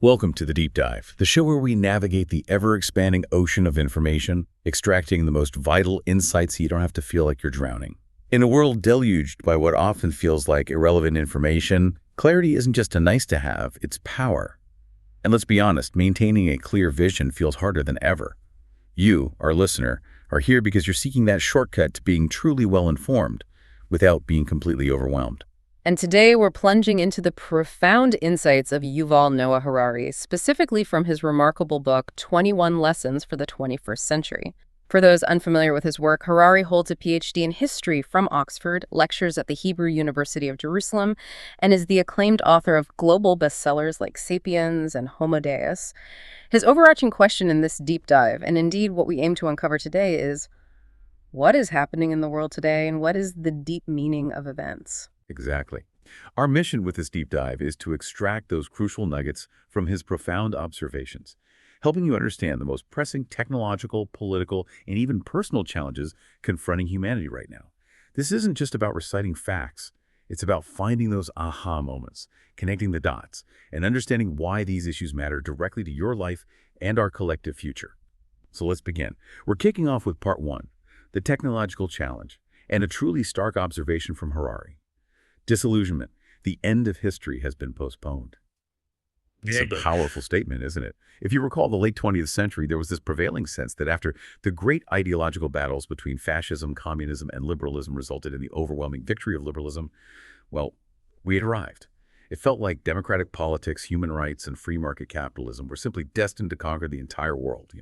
Welcome to The Deep Dive, the show where we navigate the ever-expanding ocean of information, extracting the most vital insights so you don't have to feel like you're drowning. In a world deluged by what often feels like irrelevant information, clarity isn't just a nice-to-have, it's power. And let's be honest, maintaining a clear vision feels harder than ever. You, our listener, are here because you're seeking that shortcut to being truly well-informed without being completely overwhelmed. And today we're plunging into the profound insights of Yuval Noah Harari, specifically from his remarkable book, 21 Lessons for the 21st Century. For those unfamiliar with his work, Harari holds a PhD in history from Oxford, lectures at the Hebrew University of Jerusalem, and is the acclaimed author of global bestsellers like Sapiens and Homo Deus. His overarching question in this deep dive, and indeed what we aim to uncover today, is what is happening in the world today and what is the deep meaning of events? Exactly. Our mission with this deep dive is to extract those crucial nuggets from his profound observations, helping you understand the most pressing technological, political, and even personal challenges confronting humanity right now. This isn't just about reciting facts. It's about finding those aha moments, connecting the dots, and understanding why these issues matter directly to your life and our collective future. So let's begin. We're kicking off with part one, the technological challenge, and a truly stark observation from Harari. Disillusionment. The end of history has been postponed. It's a powerful statement, isn't it? If you recall the late 20th century, there was this prevailing sense that after the great ideological battles between fascism, communism, and liberalism resulted in the overwhelming victory of liberalism, well, we had arrived. It felt like democratic politics, human rights, and free market capitalism were simply destined to conquer the entire world,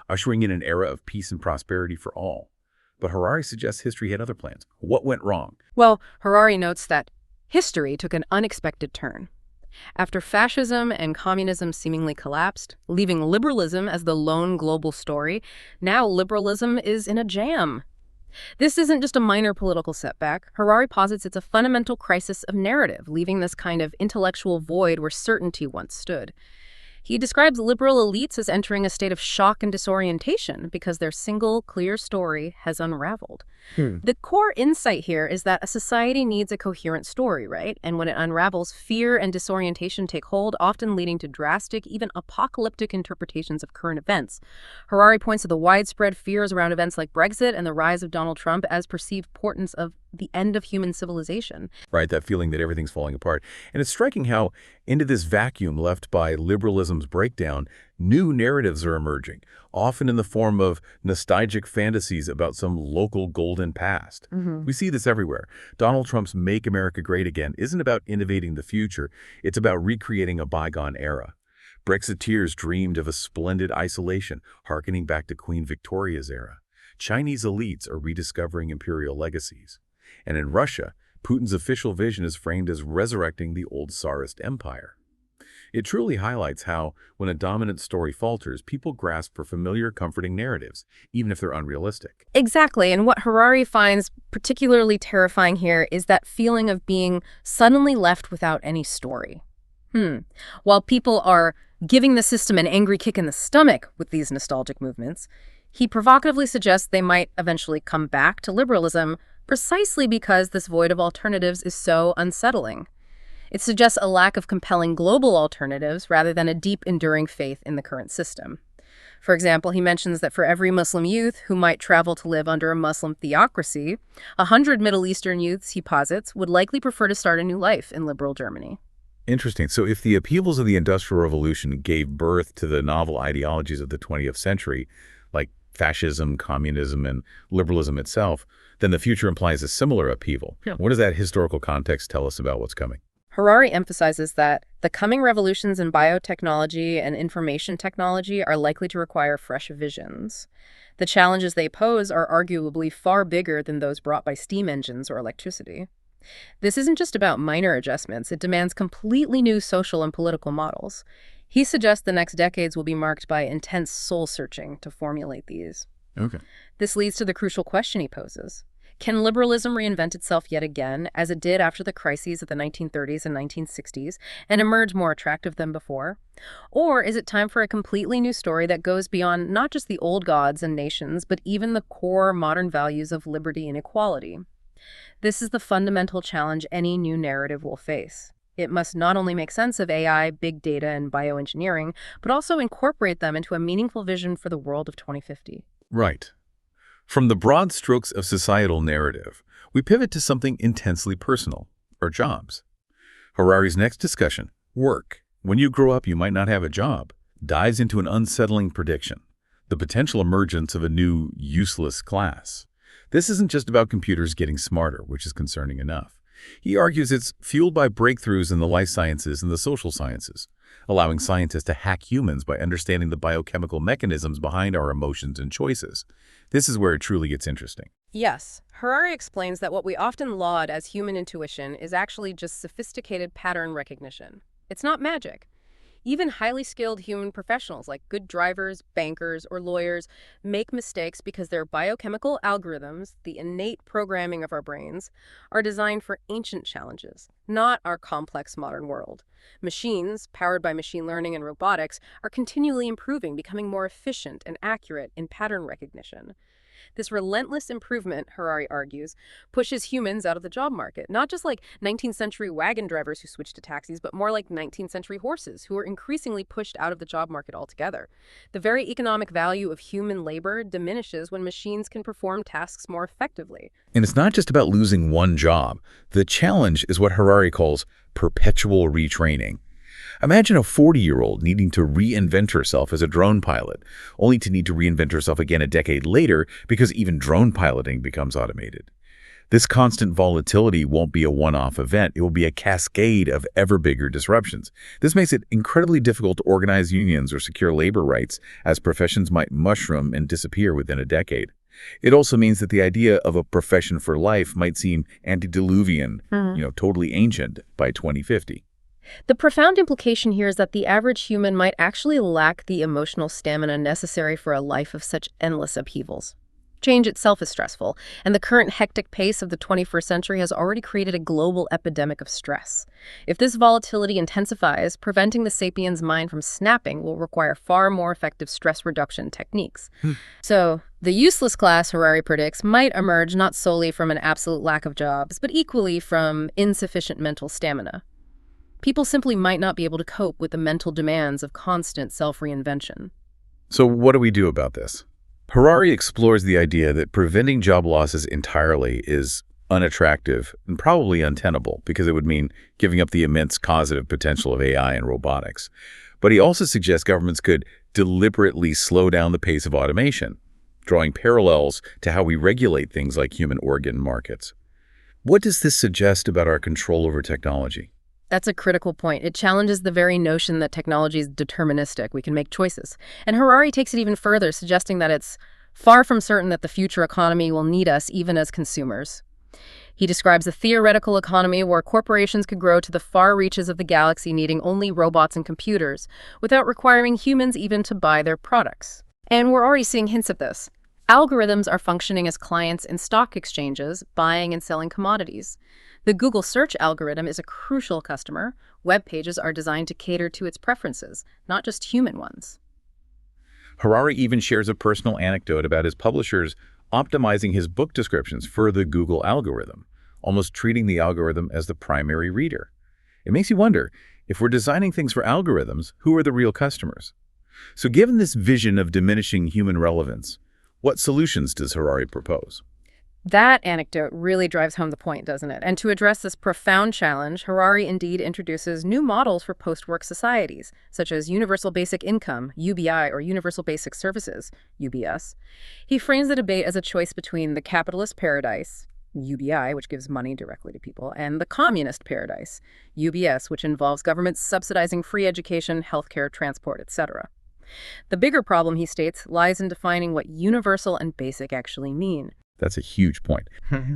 ushering in an era of peace and prosperity for all. But Harari suggests history had other plans. What went wrong? Well, Harari notes that history took an unexpected turn. After fascism and communism seemingly collapsed, leaving liberalism as the lone global story, now liberalism is in a jam. This isn't just a minor political setback. Harari posits it's a fundamental crisis of narrative, leaving this kind of intellectual void where certainty once stood. He describes liberal elites as entering a state of shock and disorientation because their single, clear story has unraveled. The core insight here is that a society needs a coherent story, right? And when it unravels, fear and disorientation take hold, often leading to drastic, even apocalyptic interpretations of current events. Harari points to the widespread fears around events like Brexit and the rise of Donald Trump as perceived portents of the end of human civilization. Right, that feeling that everything's falling apart. And it's striking how, into this vacuum left by liberalism's breakdown, new narratives are emerging, often in the form of nostalgic fantasies about some local golden past. We see this everywhere. Donald Trump's Make America Great Again isn't about innovating the future. It's about recreating a bygone era. Brexiteers dreamed of a splendid isolation, hearkening back to Queen Victoria's era. Chinese elites are rediscovering imperial legacies. And in Russia, Putin's official vision is framed as resurrecting the old Tsarist empire. It truly highlights how, when a dominant story falters, people grasp for familiar, comforting narratives, even if they're unrealistic. Exactly, and what Harari finds particularly terrifying here is that feeling of being suddenly left without any story. While people are giving the system an angry kick in the stomach with these nostalgic movements, he provocatively suggests they might eventually come back to liberalism precisely because this void of alternatives is so unsettling. It suggests a lack of compelling global alternatives rather than a deep, enduring faith in the current system. For example, he mentions that for every Muslim youth who might travel to live under a Muslim theocracy, 100 Middle Eastern youths, he posits, would likely prefer to start a new life in liberal Germany. Interesting. So if the upheavals of the Industrial Revolution gave birth to the novel ideologies of the 20th century, like fascism, communism, and liberalism itself, then the future implies a similar upheaval. What does that historical context tell us about what's coming? Harari emphasizes that the coming revolutions in biotechnology and information technology are likely to require fresh visions. The challenges they pose are arguably far bigger than those brought by steam engines or electricity. This isn't just about minor adjustments. It demands completely new social and political models. He suggests the next decades will be marked by intense soul-searching to formulate these. This leads to the crucial question he poses. Can liberalism reinvent itself yet again, as it did after the crises of the 1930s and 1960s, and emerge more attractive than before? Or is it time for a completely new story that goes beyond not just the old gods and nations, but even the core modern values of liberty and equality? This is the fundamental challenge any new narrative will face. It must not only make sense of AI, big data, and bioengineering, but also incorporate them into a meaningful vision for the world of 2050. Right. From the broad strokes of societal narrative, we pivot to something intensely personal, our jobs. Harari's next discussion, work. When you grow up, you might not have a job, dives into an unsettling prediction, the potential emergence of a new, useless class. This isn't just about computers getting smarter, which is concerning enough. He argues it's fueled by breakthroughs in the life sciences and the social sciences, allowing scientists to hack humans by understanding the biochemical mechanisms behind our emotions and choices. This is where it truly gets interesting. Yes, Harari explains that what we often laud as human intuition is actually just sophisticated pattern recognition. It's not magic. Even highly skilled human professionals like good drivers, bankers, or lawyers make mistakes because their biochemical algorithms, the innate programming of our brains, are designed for ancient challenges, not our complex modern world. Machines, powered by machine learning and robotics, are continually improving, becoming more efficient and accurate in pattern recognition. This relentless improvement, Harari argues, pushes humans out of the job market, not just like 19th century wagon drivers who switched to taxis, but more like 19th century horses who are increasingly pushed out of the job market altogether. The very economic value of human labor diminishes when machines can perform tasks more effectively. And it's not just about losing one job. The challenge is what Harari calls perpetual retraining. Imagine a 40-year-old needing to reinvent herself as a drone pilot, only to need to reinvent herself again a decade later because even drone piloting becomes automated. This constant volatility won't be a one-off event. It will be a cascade of ever bigger disruptions. This makes it incredibly difficult to organize unions or secure labor rights, as professions might mushroom and disappear within a decade. It also means that the idea of a profession for life might seem antediluvian, totally ancient by 2050. The profound implication here is that the average human might actually lack the emotional stamina necessary for a life of such endless upheavals. Change itself is stressful, and the current hectic pace of the 21st century has already created a global epidemic of stress. If this volatility intensifies, preventing the sapiens' mind from snapping will require far more effective stress reduction techniques. So, the useless class, Harari predicts, might emerge not solely from an absolute lack of jobs, but equally from insufficient mental stamina. People simply might not be able to cope with the mental demands of constant self-reinvention. So what do we do about this? Harari explores the idea that preventing job losses entirely is unattractive and probably untenable because it would mean giving up the immense causative potential of AI and robotics. But he also suggests governments could deliberately slow down the pace of automation, drawing parallels to how we regulate things like human organ markets. What does this suggest about our control over technology? That's a critical point. It challenges the very notion that technology is deterministic. We can make choices. And Harari takes it even further, suggesting that it's far from certain that the future economy will need us even as consumers. He describes a theoretical economy where corporations could grow to the far reaches of the galaxy needing only robots and computers, without requiring humans even to buy their products. And we're already seeing hints of this. Algorithms are functioning as clients in stock exchanges, buying and selling commodities. The Google search algorithm is a crucial customer. Web pages are designed to cater to its preferences, not just human ones. Harari even shares a personal anecdote about his publishers optimizing his book descriptions for the Google algorithm, almost treating the algorithm as the primary reader. It makes you wonder, if we're designing things for algorithms, who are the real customers? So given this vision of diminishing human relevance, what solutions does Harari propose? That anecdote really drives home the point, doesn't it? And to address this profound challenge, Harari indeed introduces new models for post-work societies, such as Universal Basic Income, UBI, or Universal Basic Services, UBS. He frames the debate as a choice between the capitalist paradise, UBI, which gives money directly to people, and the communist paradise, UBS, which involves governments subsidizing free education, healthcare, transport, etc. The bigger problem, he states, lies in defining what universal and basic actually mean. That's a huge point.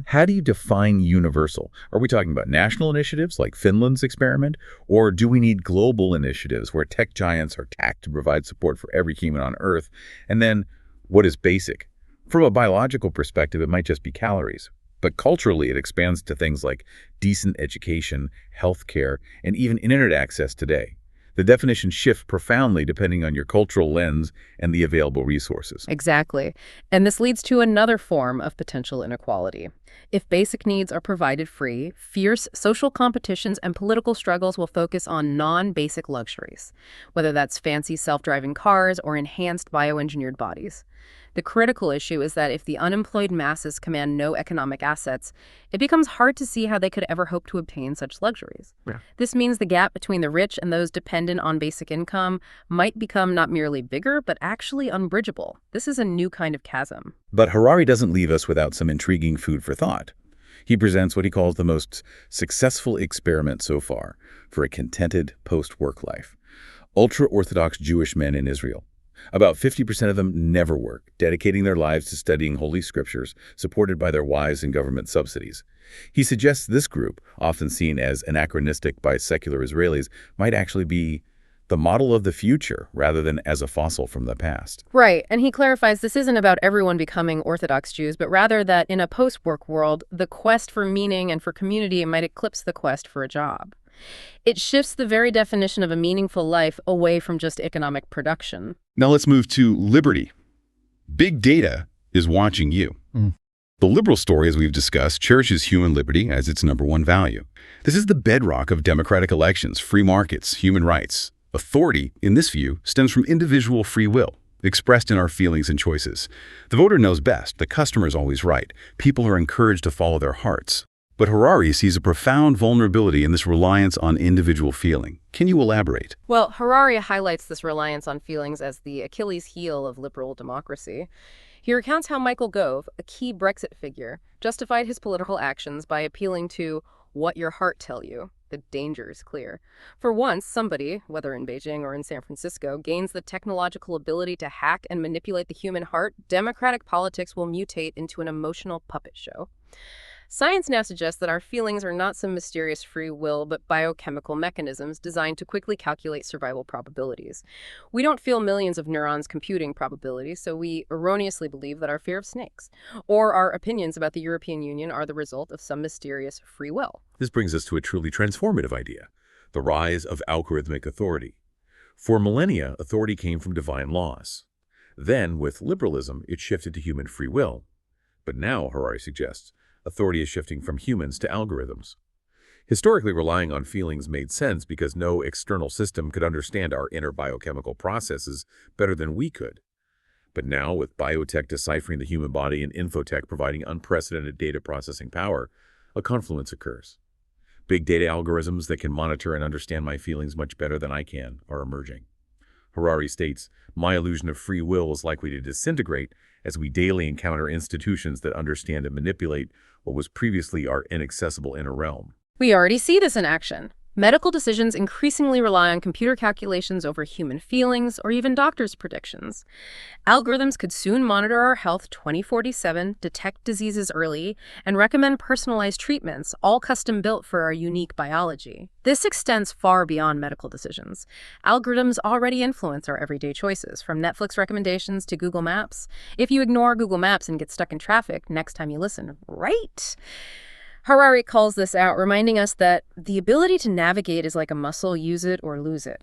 How do you define universal? Are we talking about national initiatives like Finland's experiment? Or do we need global initiatives where tech giants are tasked to provide support for every human on Earth? And then, what is basic? From a biological perspective, it might just be calories. But culturally, it expands to things like decent education, healthcare, and even internet access today. The definitions shift profoundly depending on your cultural lens and the available resources. Exactly. And this leads to another form of potential inequality. If basic needs are provided free, fierce social competitions and political struggles will focus on non-basic luxuries, whether that's fancy self-driving cars or enhanced bioengineered bodies. The critical issue is that if the unemployed masses command no economic assets, it becomes hard to see how they could ever hope to obtain such luxuries. Yeah. This means the gap between the rich and those dependent on basic income might become not merely bigger, but actually unbridgeable. This is a new kind of chasm. But Harari doesn't leave us without some intriguing food for thought. He presents what he calls the most successful experiment so far for a contented post-work life. Ultra-Orthodox Jewish men in Israel. About 50% of them never work, dedicating their lives to studying Holy Scriptures, supported by their wives and government subsidies. He suggests this group, often seen as anachronistic by secular Israelis, might actually be the model of the future rather than as a fossil from the past. Right, and he clarifies this isn't about everyone becoming Orthodox Jews, but rather that in a post-work world, the quest for meaning and for community might eclipse the quest for a job. It shifts the very definition of a meaningful life away from just economic production. Now let's move to liberty. Big data is watching you. The liberal story, as we've discussed, cherishes human liberty as its #1 value. This is the bedrock of democratic elections, free markets, human rights. Authority, in this view, stems from individual free will, expressed in our feelings and choices. The voter knows best. The customer is always right. People are encouraged to follow their hearts. But Harari sees a profound vulnerability in this reliance on individual feeling. Can you elaborate? Well, Harari highlights this reliance on feelings as the Achilles heel of liberal democracy. He recounts how Michael Gove, a key Brexit figure, justified his political actions by appealing to what your heart tell you. The danger is clear. For once, somebody, whether in Beijing or in San Francisco, gains the technological ability to hack and manipulate the human heart, democratic politics will mutate into an emotional puppet show. Science now suggests that our feelings are not some mysterious free will, but biochemical mechanisms designed to quickly calculate survival probabilities. We don't feel millions of neurons computing probabilities, so we erroneously believe that our fear of snakes or our opinions about the European Union are the result of some mysterious free will. This brings us to a truly transformative idea, the rise of algorithmic authority. For millennia, authority came from divine laws. Then, with liberalism, it shifted to human free will. But now, Harari suggests, authority is shifting from humans to algorithms. Historically, relying on feelings made sense because no external system could understand our inner biochemical processes better than we could. But now, with biotech deciphering the human body and infotech providing unprecedented data processing power, a confluence occurs. Big data algorithms that can monitor and understand my feelings much better than I can are emerging. Harari states, my illusion of free will is likely to disintegrate as we daily encounter institutions that understand and manipulate what was previously our inaccessible inner realm. We already see this in action. Medical decisions increasingly rely on computer calculations over human feelings or even doctors' predictions. Algorithms could soon monitor our health 24/7, detect diseases early, and recommend personalized treatments, all custom-built for our unique biology. This extends far beyond medical decisions. Algorithms already influence our everyday choices, from Netflix recommendations to Google Maps. If you ignore Google Maps and get stuck in traffic next time you listen, right? Harari calls this out, reminding us that the ability to navigate is like a muscle, use it or lose it.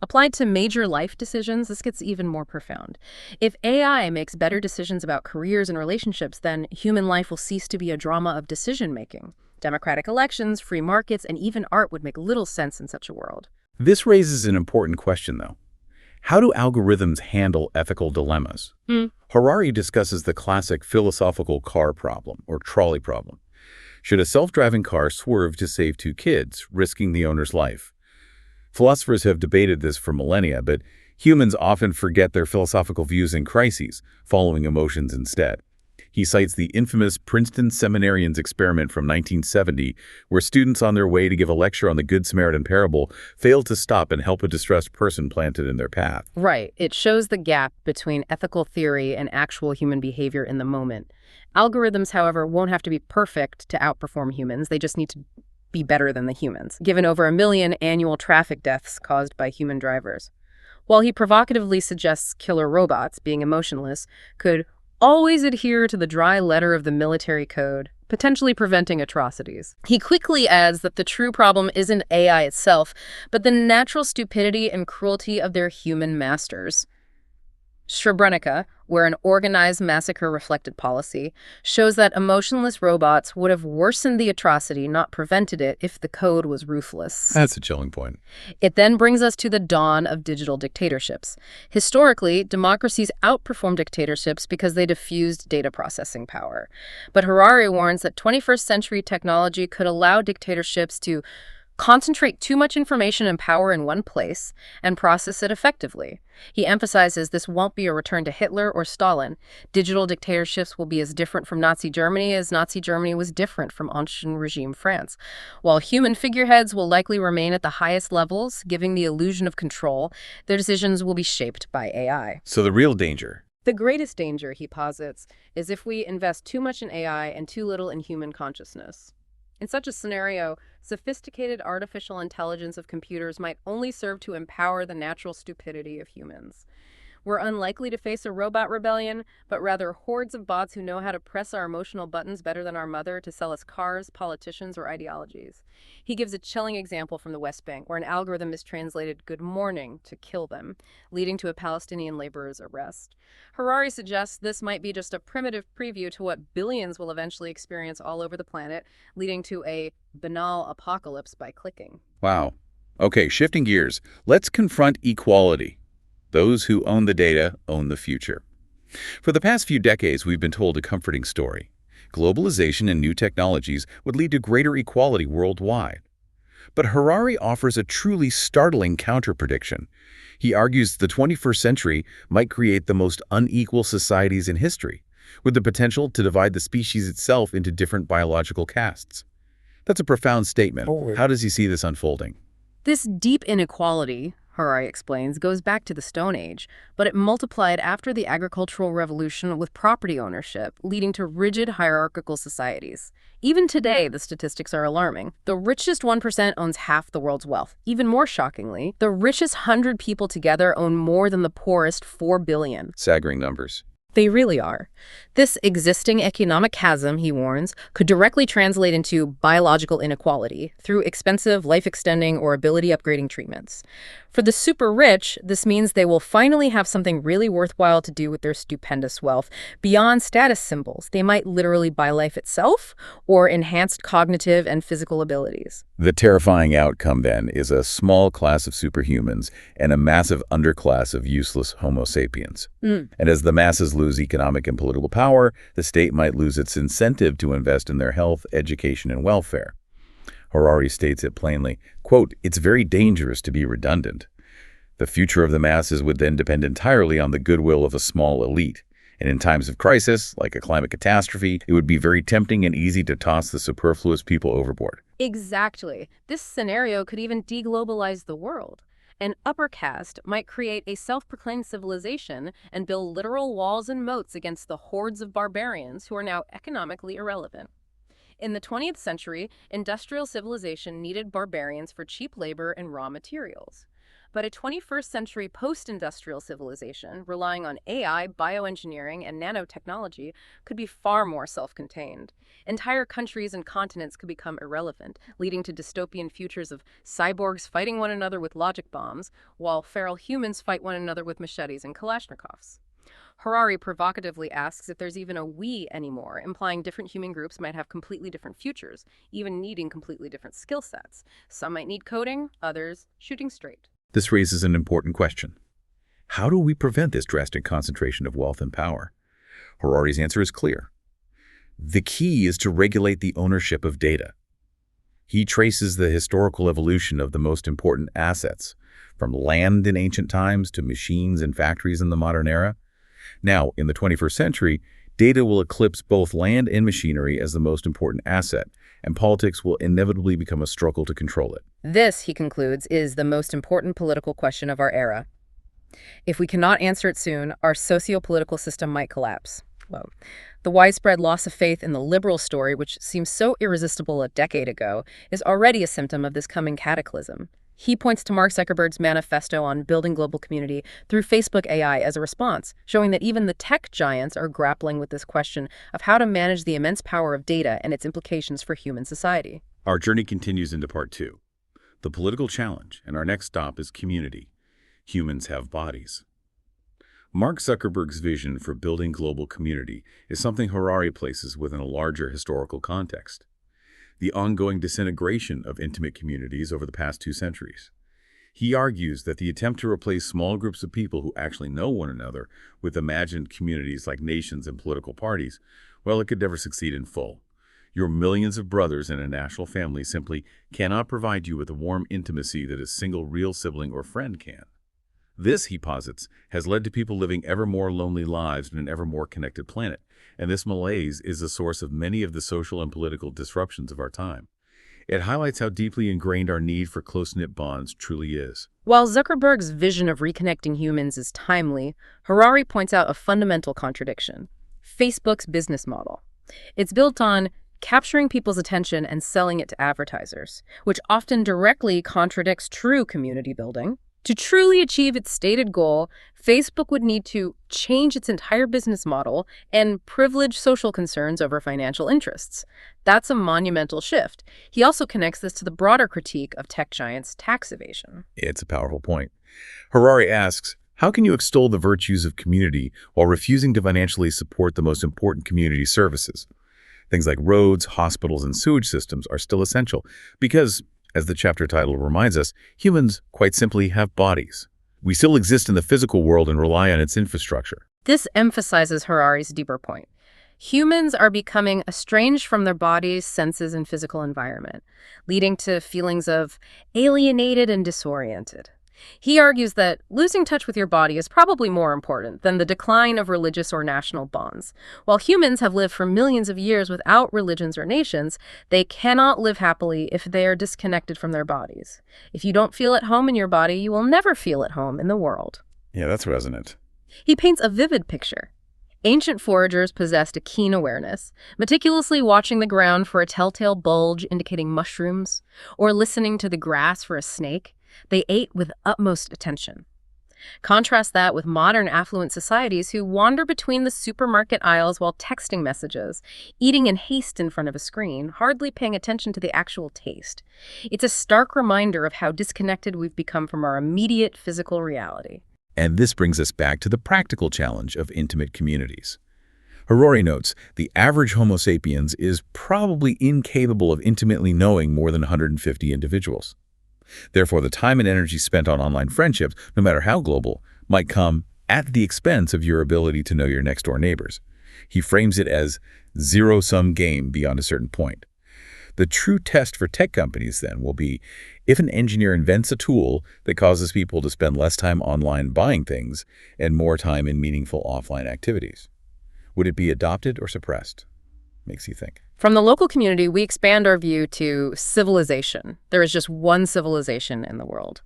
Applied to major life decisions, this gets even more profound. If AI makes better decisions about careers and relationships, then human life will cease to be a drama of decision-making. Democratic elections, free markets, and even art would make little sense in such a world. This raises an important question, though. How do algorithms handle ethical dilemmas? Harari discusses the classic philosophical car problem, or trolley problem. Should a self-driving car swerve to save 2 kids, risking the owner's life? Philosophers have debated this for millennia, but humans often forget their philosophical views in crises, following emotions instead. He cites the infamous Princeton seminarians experiment from 1970, where students on their way to give a lecture on the Good Samaritan parable failed to stop and help a distressed person planted in their path. Right. It shows the gap between ethical theory and actual human behavior in the moment. Algorithms, however, won't have to be perfect to outperform humans. They just need to be better than the humans, given over 1 million annual traffic deaths caused by human drivers. While he provocatively suggests killer robots, being emotionless, could always adhere to the dry letter of the military code, potentially preventing atrocities. He quickly adds that the true problem isn't AI itself, but the natural stupidity and cruelty of their human masters. Srebrenica, where an organized massacre reflected policy, shows that emotionless robots would have worsened the atrocity, not prevented it, if the code was ruthless. That's a chilling point. It then brings us to the dawn of digital dictatorships. Historically, democracies outperformed dictatorships because they diffused data processing power. But Harari warns that 21st century technology could allow dictatorships to concentrate too much information and power in one place and process it effectively. He emphasizes this won't be a return to Hitler or Stalin. Digital dictatorships will be as different from Nazi Germany as Nazi Germany was different from Ancien regime France. While human figureheads will likely remain at the highest levels, giving the illusion of control, their decisions will be shaped by AI. So the real danger. The greatest danger, he posits, is if we invest too much in AI and too little in human consciousness. In such a scenario, sophisticated artificial intelligence of computers might only serve to empower the natural stupidity of humans. We're unlikely to face a robot rebellion, but rather hordes of bots who know how to press our emotional buttons better than our mother to sell us cars, politicians, or ideologies. He gives a chilling example from the West Bank, where an algorithm mistranslated "good morning" to "kill them," leading to a Palestinian laborer's arrest. Harari suggests this might be just a primitive preview to what billions will eventually experience all over the planet, leading to a banal apocalypse by clicking. Wow. Okay, shifting gears. Let's confront equality. Those who own the data own the future. For the past few decades, we've been told a comforting story. Globalization and new technologies would lead to greater equality worldwide. But Harari offers a truly startling counter-prediction. He argues the 21st century might create the most unequal societies in history, with the potential to divide the species itself into different biological castes. That's a profound statement. How does he see this unfolding? This deep inequality, Harari explains, goes back to the Stone Age, but it multiplied after the agricultural revolution with property ownership, leading to rigid hierarchical societies. Even today, the statistics are alarming. The richest 1% owns half the world's wealth. Even more shockingly, the richest 100 people together own more than the poorest 4 billion. Staggering numbers. They really are. This existing economic chasm, he warns, could directly translate into biological inequality through expensive, life-extending, or ability-upgrading treatments. For the super rich, this means they will finally have something really worthwhile to do with their stupendous wealth. Beyond status symbols, they might literally buy life itself or enhanced cognitive and physical abilities. The terrifying outcome, then, is a small class of superhumans and a massive underclass of useless Homo sapiens. And as the masses lose economic and political power, the state might lose its incentive to invest in their health, education, and welfare. Harari states it plainly, quote, "It's very dangerous to be redundant. The future of the masses would then depend entirely on the goodwill of a small elite. And in times of crisis, like a climate catastrophe, it would be very tempting and easy to toss the superfluous people overboard." Exactly. This scenario could even deglobalize the world. An upper caste might create a self-proclaimed civilization and build literal walls and moats against the hordes of barbarians who are now economically irrelevant. In the 20th century, industrial civilization needed barbarians for cheap labor and raw materials. But a 21st century post-industrial civilization, relying on AI, bioengineering, and nanotechnology, could be far more self-contained. Entire countries and continents could become irrelevant, leading to dystopian futures of cyborgs fighting one another with logic bombs, while feral humans fight one another with machetes and Kalashnikovs. Harari provocatively asks if there's even a we anymore, implying different human groups might have completely different futures, even needing completely different skill sets. Some might need coding, others shooting straight. This raises an important question. How do we prevent this drastic concentration of wealth and power? Harari's answer is clear. The key is to regulate the ownership of data. He traces the historical evolution of the most important assets, from land in ancient times to machines and factories in the modern era. Now, in the 21st century, data will eclipse both land and machinery as the most important asset, and politics will inevitably become a struggle to control it. This, he concludes, is the most important political question of our era. If we cannot answer it soon, our socio-political system might collapse. Well, the widespread loss of faith in the liberal story, which seemed so irresistible a decade ago, is already a symptom of this coming cataclysm. He points to Mark Zuckerberg's manifesto on building global community through Facebook AI as a response, showing that even the tech giants are grappling with this question of how to manage the immense power of data and its implications for human society. Our journey continues into part 2, the political challenge, and our next stop is community. Humans have bodies. Mark Zuckerberg's vision for building global community is something Harari places within a larger historical context. The ongoing disintegration of intimate communities over the past 2 centuries. He argues that the attempt to replace small groups of people who actually know one another with imagined communities like nations and political parties, well, it could never succeed in full. Your millions of brothers in a national family simply cannot provide you with the warm intimacy that a single real sibling or friend can. This, he posits, has led to people living ever more lonely lives in an ever more connected planet, and this malaise is the source of many of the social and political disruptions of our time. It highlights how deeply ingrained our need for close-knit bonds truly is. While Zuckerberg's vision of reconnecting humans is timely, Harari points out a fundamental contradiction: Facebook's business model. It's built on capturing people's attention and selling it to advertisers, which often directly contradicts true community building. To truly achieve its stated goal, Facebook would need to change its entire business model and privilege social concerns over financial interests. That's a monumental shift. He also connects this to the broader critique of tech giants' tax evasion. It's a powerful point. Harari asks, how can you extol the virtues of community while refusing to financially support the most important community services? Things like roads, hospitals, and sewage systems are still essential because, as the chapter title reminds us, humans, quite simply, have bodies. We still exist in the physical world and rely on its infrastructure. This emphasizes Harari's deeper point. Humans are becoming estranged from their bodies, senses, and physical environment, leading to feelings of alienated and disoriented. He argues that losing touch with your body is probably more important than the decline of religious or national bonds. While humans have lived for millions of years without religions or nations, they cannot live happily if they are disconnected from their bodies. If you don't feel at home in your body, you will never feel at home in the world. Yeah, that's resonant. He paints a vivid picture. Ancient foragers possessed a keen awareness, meticulously watching the ground for a telltale bulge indicating mushrooms, or listening to the grass for a snake. They ate with utmost attention. Contrast that with modern affluent societies who wander between the supermarket aisles while texting messages, eating in haste in front of a screen, hardly paying attention to the actual taste. It's a stark reminder of how disconnected we've become from our immediate physical reality. And this brings us back to the practical challenge of intimate communities. Harari notes, the average Homo sapiens is probably incapable of intimately knowing more than 150 individuals. Therefore, the time and energy spent on online friendships, no matter how global, might come at the expense of your ability to know your next-door neighbors. He frames it as zero-sum game beyond a certain point. The true test for tech companies, then, will be if an engineer invents a tool that causes people to spend less time online buying things and more time in meaningful offline activities. Would it be adopted or suppressed? Makes you think. From the local community, we expand our view to civilization. There is just one civilization in the world.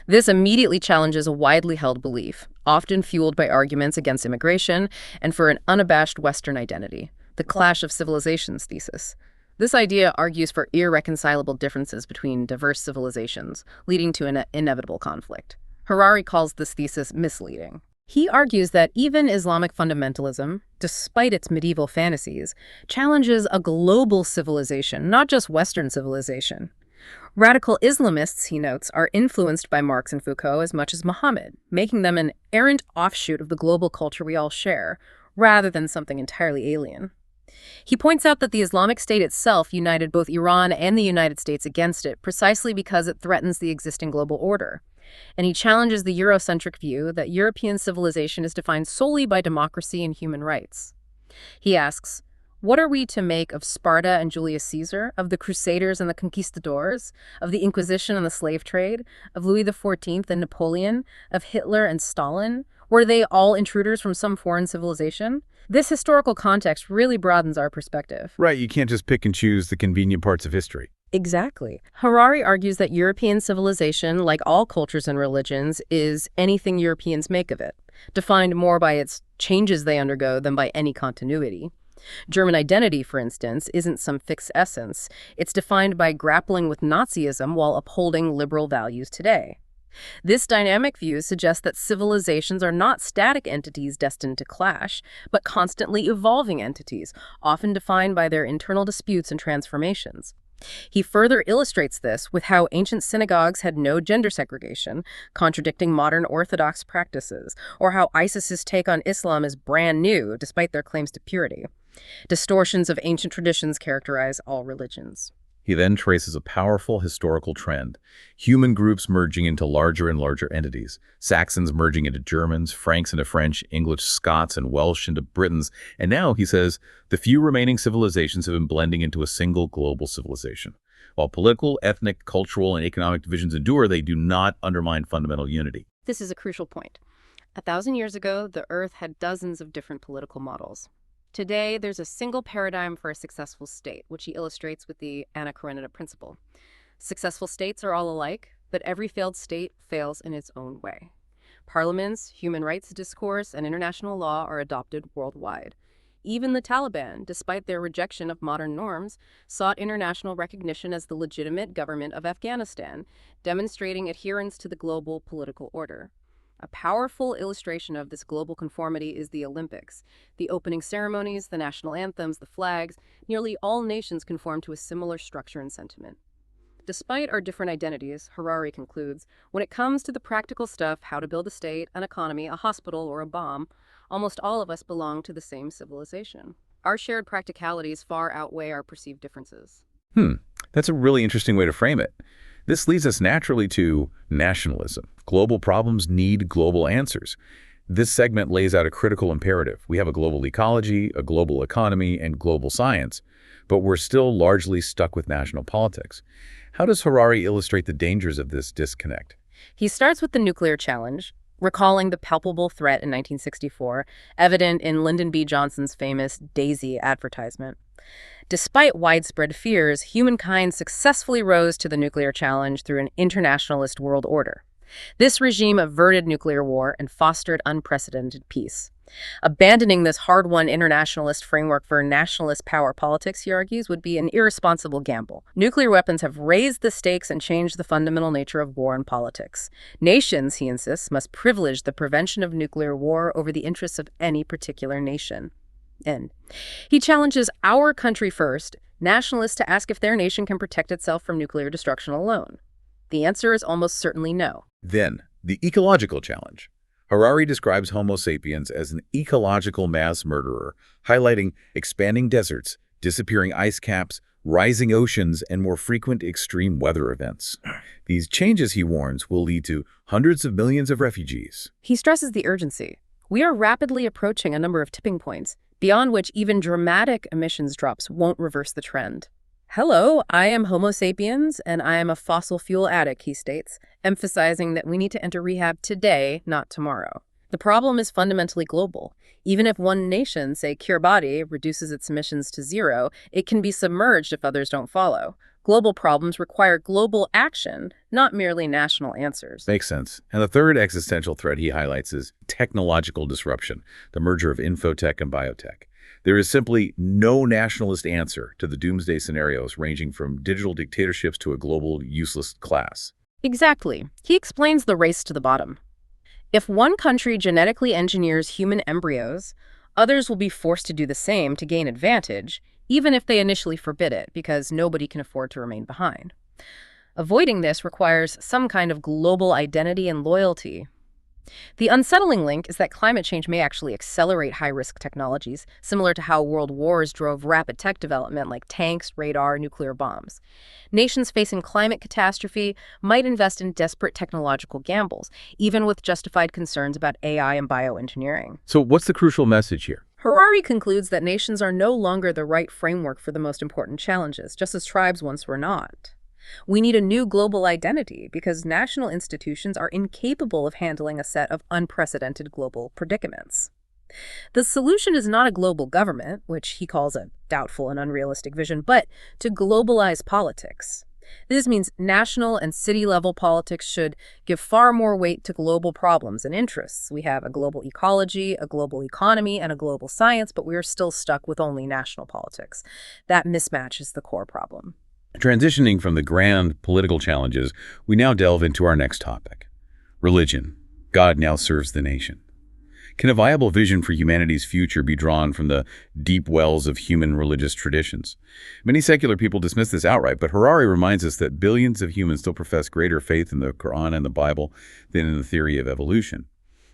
This immediately challenges a widely held belief, often fueled by arguments against immigration and for an unabashed Western identity, the clash of civilizations thesis. This idea argues for irreconcilable differences between diverse civilizations, leading to an inevitable conflict. Harari calls this thesis misleading. He argues that even Islamic fundamentalism, despite its medieval fantasies, challenges a global civilization, not just Western civilization. Radical Islamists, he notes, are influenced by Marx and Foucault as much as Muhammad, making them an errant offshoot of the global culture we all share, rather than something entirely alien. He points out that the Islamic State itself united both Iran and the United States against it precisely because it threatens the existing global order. And he challenges the Eurocentric view that European civilization is defined solely by democracy and human rights. He asks, what are we to make of Sparta and Julius Caesar, of the Crusaders and the Conquistadors, of the Inquisition and the slave trade, of Louis XIV and Napoleon, of Hitler and Stalin? Were they all intruders from some foreign civilization? This historical context really broadens our perspective. Right, you can't just pick and choose the convenient parts of history. Exactly. Harari argues that European civilization, like all cultures and religions, is anything Europeans make of it, defined more by its changes they undergo than by any continuity. German identity, for instance, isn't some fixed essence. It's defined by grappling with Nazism while upholding liberal values today. This dynamic view suggests that civilizations are not static entities destined to clash, but constantly evolving entities, often defined by their internal disputes and transformations. He further illustrates this with how ancient synagogues had no gender segregation, contradicting modern Orthodox practices, or how ISIS's take on Islam is brand new, despite their claims to purity. Distortions of ancient traditions characterize all religions. He then traces a powerful historical trend: human groups merging into larger and larger entities, Saxons merging into Germans, Franks into French, English, Scots, and Welsh into Britons, and now, he says, the few remaining civilizations have been blending into a single global civilization. While political, ethnic, cultural, and economic divisions endure, they do not undermine fundamental unity. This is a crucial point. 1,000 years ago, the Earth had dozens of different political models. Today, there's a single paradigm for a successful state, which he illustrates with the Anna Karenina principle. Successful states are all alike, but every failed state fails in its own way. Parliaments, human rights discourse, and international law are adopted worldwide. Even the Taliban, despite their rejection of modern norms, sought international recognition as the legitimate government of Afghanistan, demonstrating adherence to the global political order. A powerful illustration of this global conformity is the Olympics. The opening ceremonies, the national anthems, the flags, nearly all nations conform to a similar structure and sentiment. Despite our different identities, Harari concludes, when it comes to the practical stuff, how to build a state, an economy, a hospital, or a bomb, almost all of us belong to the same civilization. Our shared practicalities far outweigh our perceived differences. That's a really interesting way to frame it. This leads us naturally to nationalism. Global problems need global answers. This segment lays out a critical imperative. We have a global ecology, a global economy, and global science, but we're still largely stuck with national politics. How does Harari illustrate the dangers of this disconnect? He starts with the nuclear challenge, recalling the palpable threat in 1964, evident in Lyndon B. Johnson's famous Daisy advertisement. Despite widespread fears, humankind successfully rose to the nuclear challenge through an internationalist world order. This regime averted nuclear war and fostered unprecedented peace. Abandoning this hard-won internationalist framework for nationalist power politics, he argues, would be an irresponsible gamble. Nuclear weapons have raised the stakes and changed the fundamental nature of war and politics. Nations, he insists, must privilege the prevention of nuclear war over the interests of any particular nation. End. He challenges our country first, nationalists, to ask if their nation can protect itself from nuclear destruction alone. The answer is almost certainly no. Then, the ecological challenge. Harari describes Homo sapiens as an ecological mass murderer, highlighting expanding deserts, disappearing ice caps, rising oceans, and more frequent extreme weather events. These changes, he warns, will lead to hundreds of millions of refugees. He stresses the urgency. We are rapidly approaching a number of tipping points, beyond which even dramatic emissions drops won't reverse the trend. Hello, I am Homo sapiens, and I am a fossil fuel addict, he states, emphasizing that we need to enter rehab today, not tomorrow. The problem is fundamentally global. Even if one nation, say Kiribati, reduces its emissions to zero, it can be submerged if others don't follow. Global problems require global action, not merely national answers. Makes sense. And the third existential threat he highlights is technological disruption, the merger of infotech and biotech. There is simply no nationalist answer to the doomsday scenarios ranging from digital dictatorships to a global useless class. Exactly. He explains the race to the bottom. If one country genetically engineers human embryos, others will be forced to do the same to gain advantage, even if they initially forbid it, because nobody can afford to remain behind. Avoiding this requires some kind of global identity and loyalty. The unsettling link is that climate change may actually accelerate high-risk technologies, similar to how world wars drove rapid tech development like tanks, radar, nuclear bombs. Nations facing climate catastrophe might invest in desperate technological gambles, even with justified concerns about AI and bioengineering. So what's the crucial message here? Harari concludes that nations are no longer the right framework for the most important challenges, just as tribes once were not. We need a new global identity because national institutions are incapable of handling a set of unprecedented global predicaments. The solution is not a global government, which he calls a doubtful and unrealistic vision, but to globalize politics. This means national and city-level politics should give far more weight to global problems and interests. We have a global ecology, a global economy, and a global science, but we are still stuck with only national politics. That mismatch is the core problem. Transitioning from the grand political challenges, we now delve into our next topic. Religion. God now serves the nation. Can a viable vision for humanity's future be drawn from the deep wells of human religious traditions? Many secular people dismiss this outright, but Harari reminds us that billions of humans still profess greater faith in the Quran and the Bible than in the theory of evolution.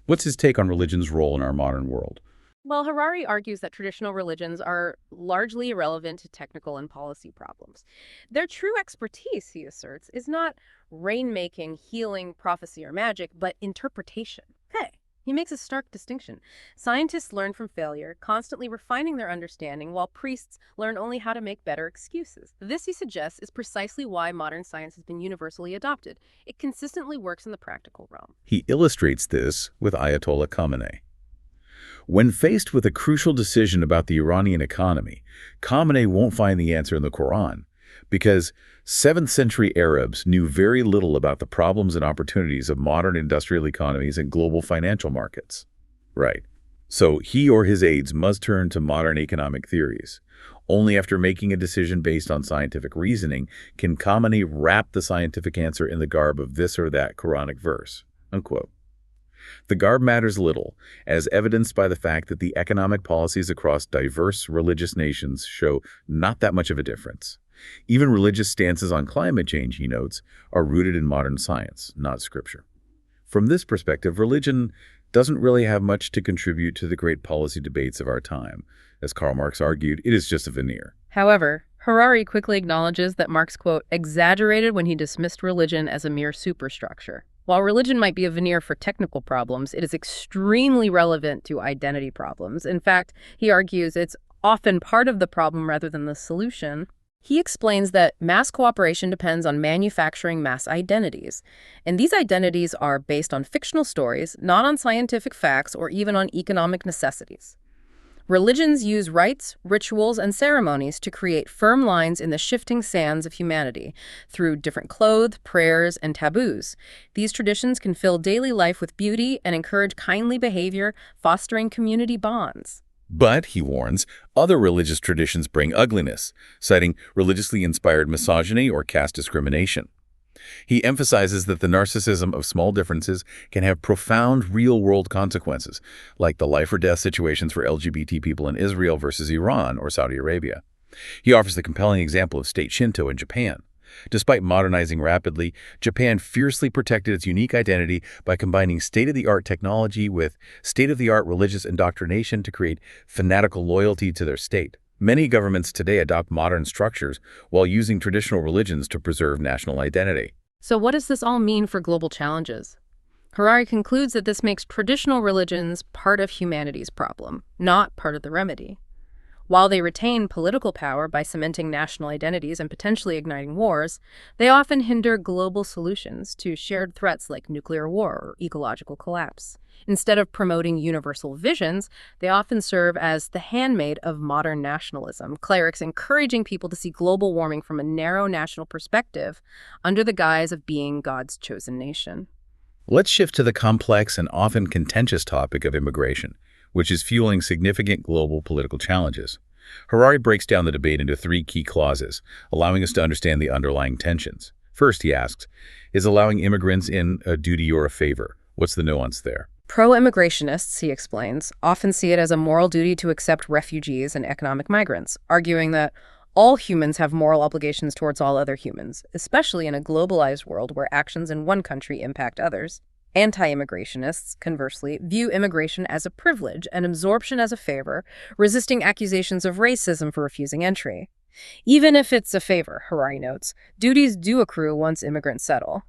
What's his take on religion's role in our modern world? Well, Harari argues that traditional religions are largely irrelevant to technical and policy problems. Their true expertise, he asserts, is not rainmaking, healing, prophecy, or magic, but interpretation. Hey, he makes a stark distinction. Scientists learn from failure, constantly refining their understanding, while priests learn only how to make better excuses. This, he suggests, is precisely why modern science has been universally adopted. It consistently works in the practical realm. He illustrates this with Ayatollah Khamenei. When faced with a crucial decision about the Iranian economy, Khamenei won't find the answer in the Quran, because 7th century Arabs knew very little about the problems and opportunities of modern industrial economies and global financial markets. Right. So he or his aides must turn to modern economic theories. Only after making a decision based on scientific reasoning can Khamenei wrap the scientific answer in the garb of this or that Quranic verse. Unquote. The garb matters little, as evidenced by the fact that the economic policies across diverse religious nations show not that much of a difference. Even religious stances on climate change, he notes, are rooted in modern science, not scripture. From this perspective, religion doesn't really have much to contribute to the great policy debates of our time. As Karl Marx argued, it is just a veneer. However, Harari quickly acknowledges that Marx, quote, exaggerated when he dismissed religion as a mere superstructure. While religion might be a veneer for technical problems, it is extremely relevant to identity problems. In fact, he argues it's often part of the problem rather than the solution. He explains that mass cooperation depends on manufacturing mass identities. And these identities are based on fictional stories, not on scientific facts or even on economic necessities. Religions use rites, rituals, and ceremonies to create firm lines in the shifting sands of humanity through different clothes, prayers, and taboos. These traditions can fill daily life with beauty and encourage kindly behavior, fostering community bonds. But, he warns, other religious traditions bring ugliness, citing religiously inspired misogyny or caste discrimination. He emphasizes that the narcissism of small differences can have profound real-world consequences, like the life-or-death situations for LGBT people in Israel versus Iran or Saudi Arabia. He offers the compelling example of state Shinto in Japan. Despite modernizing rapidly, Japan fiercely protected its unique identity by combining state-of-the-art technology with state-of-the-art religious indoctrination to create fanatical loyalty to their state. Many governments today adopt modern structures while using traditional religions to preserve national identity. So what does this all mean for global challenges? Harari concludes that this makes traditional religions part of humanity's problem, not part of the remedy. While they retain political power by cementing national identities and potentially igniting wars, they often hinder global solutions to shared threats like nuclear war or ecological collapse. Instead of promoting universal visions, they often serve as the handmaid of modern nationalism, clerics encouraging people to see global warming from a narrow national perspective under the guise of being God's chosen nation. Let's shift to the complex and often contentious topic of immigration, which is fueling significant global political challenges. Harari breaks down the debate into 3 key clauses, allowing us to understand the underlying tensions. First, he asks, is allowing immigrants in a duty or a favor? What's the nuance there? Pro-immigrationists, he explains, often see it as a moral duty to accept refugees and economic migrants, arguing that all humans have moral obligations towards all other humans, especially in a globalized world where actions in one country impact others. Anti-immigrationists, conversely, view immigration as a privilege and absorption as a favor, resisting accusations of racism for refusing entry. Even if it's a favor, Harari notes, duties do accrue once immigrants settle.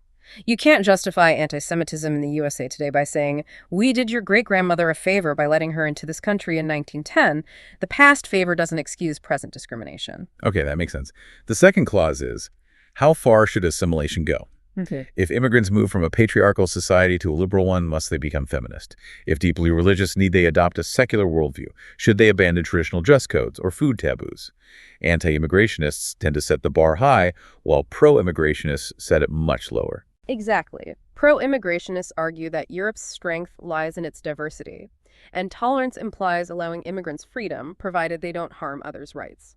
You can't justify anti-Semitism in the USA today by saying, we did your great-grandmother a favor by letting her into this country in 1910. The past favor doesn't excuse present discrimination. Okay, that makes sense. The second clause is, how far should assimilation go? Okay. If immigrants move from a patriarchal society to a liberal one, must they become feminist? If deeply religious, need they adopt a secular worldview? Should they abandon traditional dress codes or food taboos? Anti-immigrationists tend to set the bar high, while pro-immigrationists set it much lower. Exactly. Pro-immigrationists argue that Europe's strength lies in its diversity, and tolerance implies allowing immigrants freedom, provided they don't harm others' rights.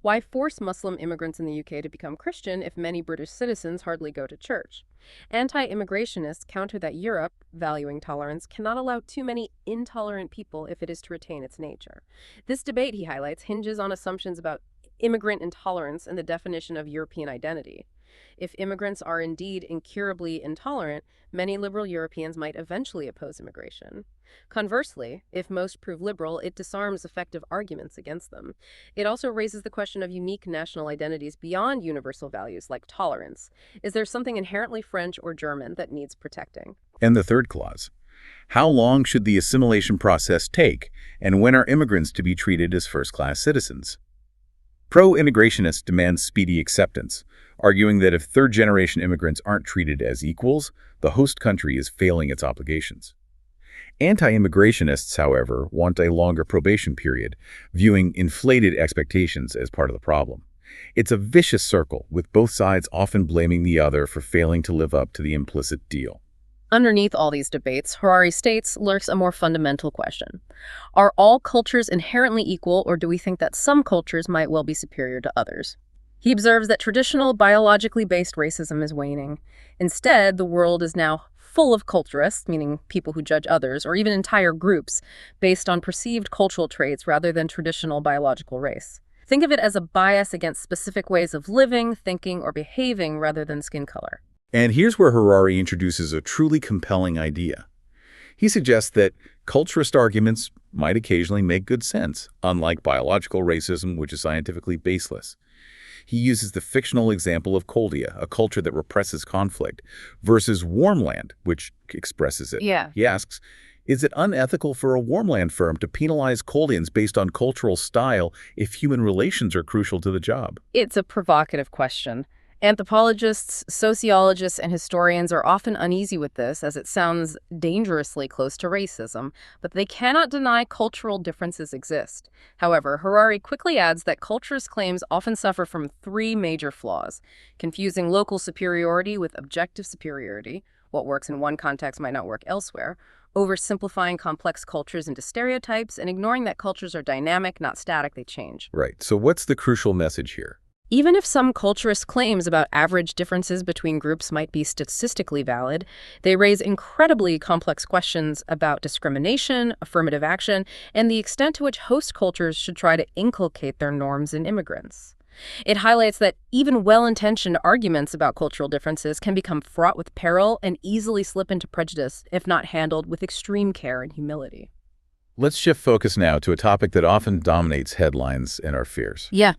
Why force Muslim immigrants in the UK to become Christian if many British citizens hardly go to church? Anti-immigrationists counter that Europe, valuing tolerance, cannot allow too many intolerant people if it is to retain its nature. This debate, he highlights, hinges on assumptions about immigrant intolerance and the definition of European identity. If immigrants are indeed incurably intolerant, many liberal Europeans might eventually oppose immigration. Conversely, if most prove liberal, it disarms effective arguments against them. It also raises the question of unique national identities beyond universal values like tolerance. Is there something inherently French or German that needs protecting? And the third clause. How long should the assimilation process take, and when are immigrants to be treated as first-class citizens? Pro-immigrationists demand speedy acceptance, arguing that if third-generation immigrants aren't treated as equals, the host country is failing its obligations. Anti-immigrationists, however, want a longer probation period, viewing inflated expectations as part of the problem. It's a vicious circle, with both sides often blaming the other for failing to live up to the implicit deal. Underneath all these debates, Harari states, lurks a more fundamental question. Are all cultures inherently equal, or do we think that some cultures might well be superior to others? He observes that traditional, biologically based racism is waning. Instead, the world is now full of culturists, meaning people who judge others, or even entire groups, based on perceived cultural traits rather than traditional biological race. Think of it as a bias against specific ways of living, thinking, or behaving rather than skin color. And here's where Harari introduces a truly compelling idea. He suggests that culturist arguments might occasionally make good sense, unlike biological racism, which is scientifically baseless. He uses the fictional example of Coldia, a culture that represses conflict, versus Warmland, which expresses it. Yeah. He asks, is it unethical for a Warmland firm to penalize Coldians based on cultural style if human relations are crucial to the job? It's a provocative question. Anthropologists, sociologists, and historians are often uneasy with this, as it sounds dangerously close to racism, but they cannot deny cultural differences exist. However, Harari quickly adds that culturist claims often suffer from three major flaws: confusing local superiority with objective superiority, what works in one context might not work elsewhere, oversimplifying complex cultures into stereotypes, and ignoring that cultures are dynamic, not static, they change. Right. So what's the crucial message here? Even if some culturist claims about average differences between groups might be statistically valid, they raise incredibly complex questions about discrimination, affirmative action, and the extent to which host cultures should try to inculcate their norms in immigrants. It highlights that even well-intentioned arguments about cultural differences can become fraught with peril and easily slip into prejudice if not handled with extreme care and humility. Let's shift focus now to a topic that often dominates headlines and our fears. Yeah.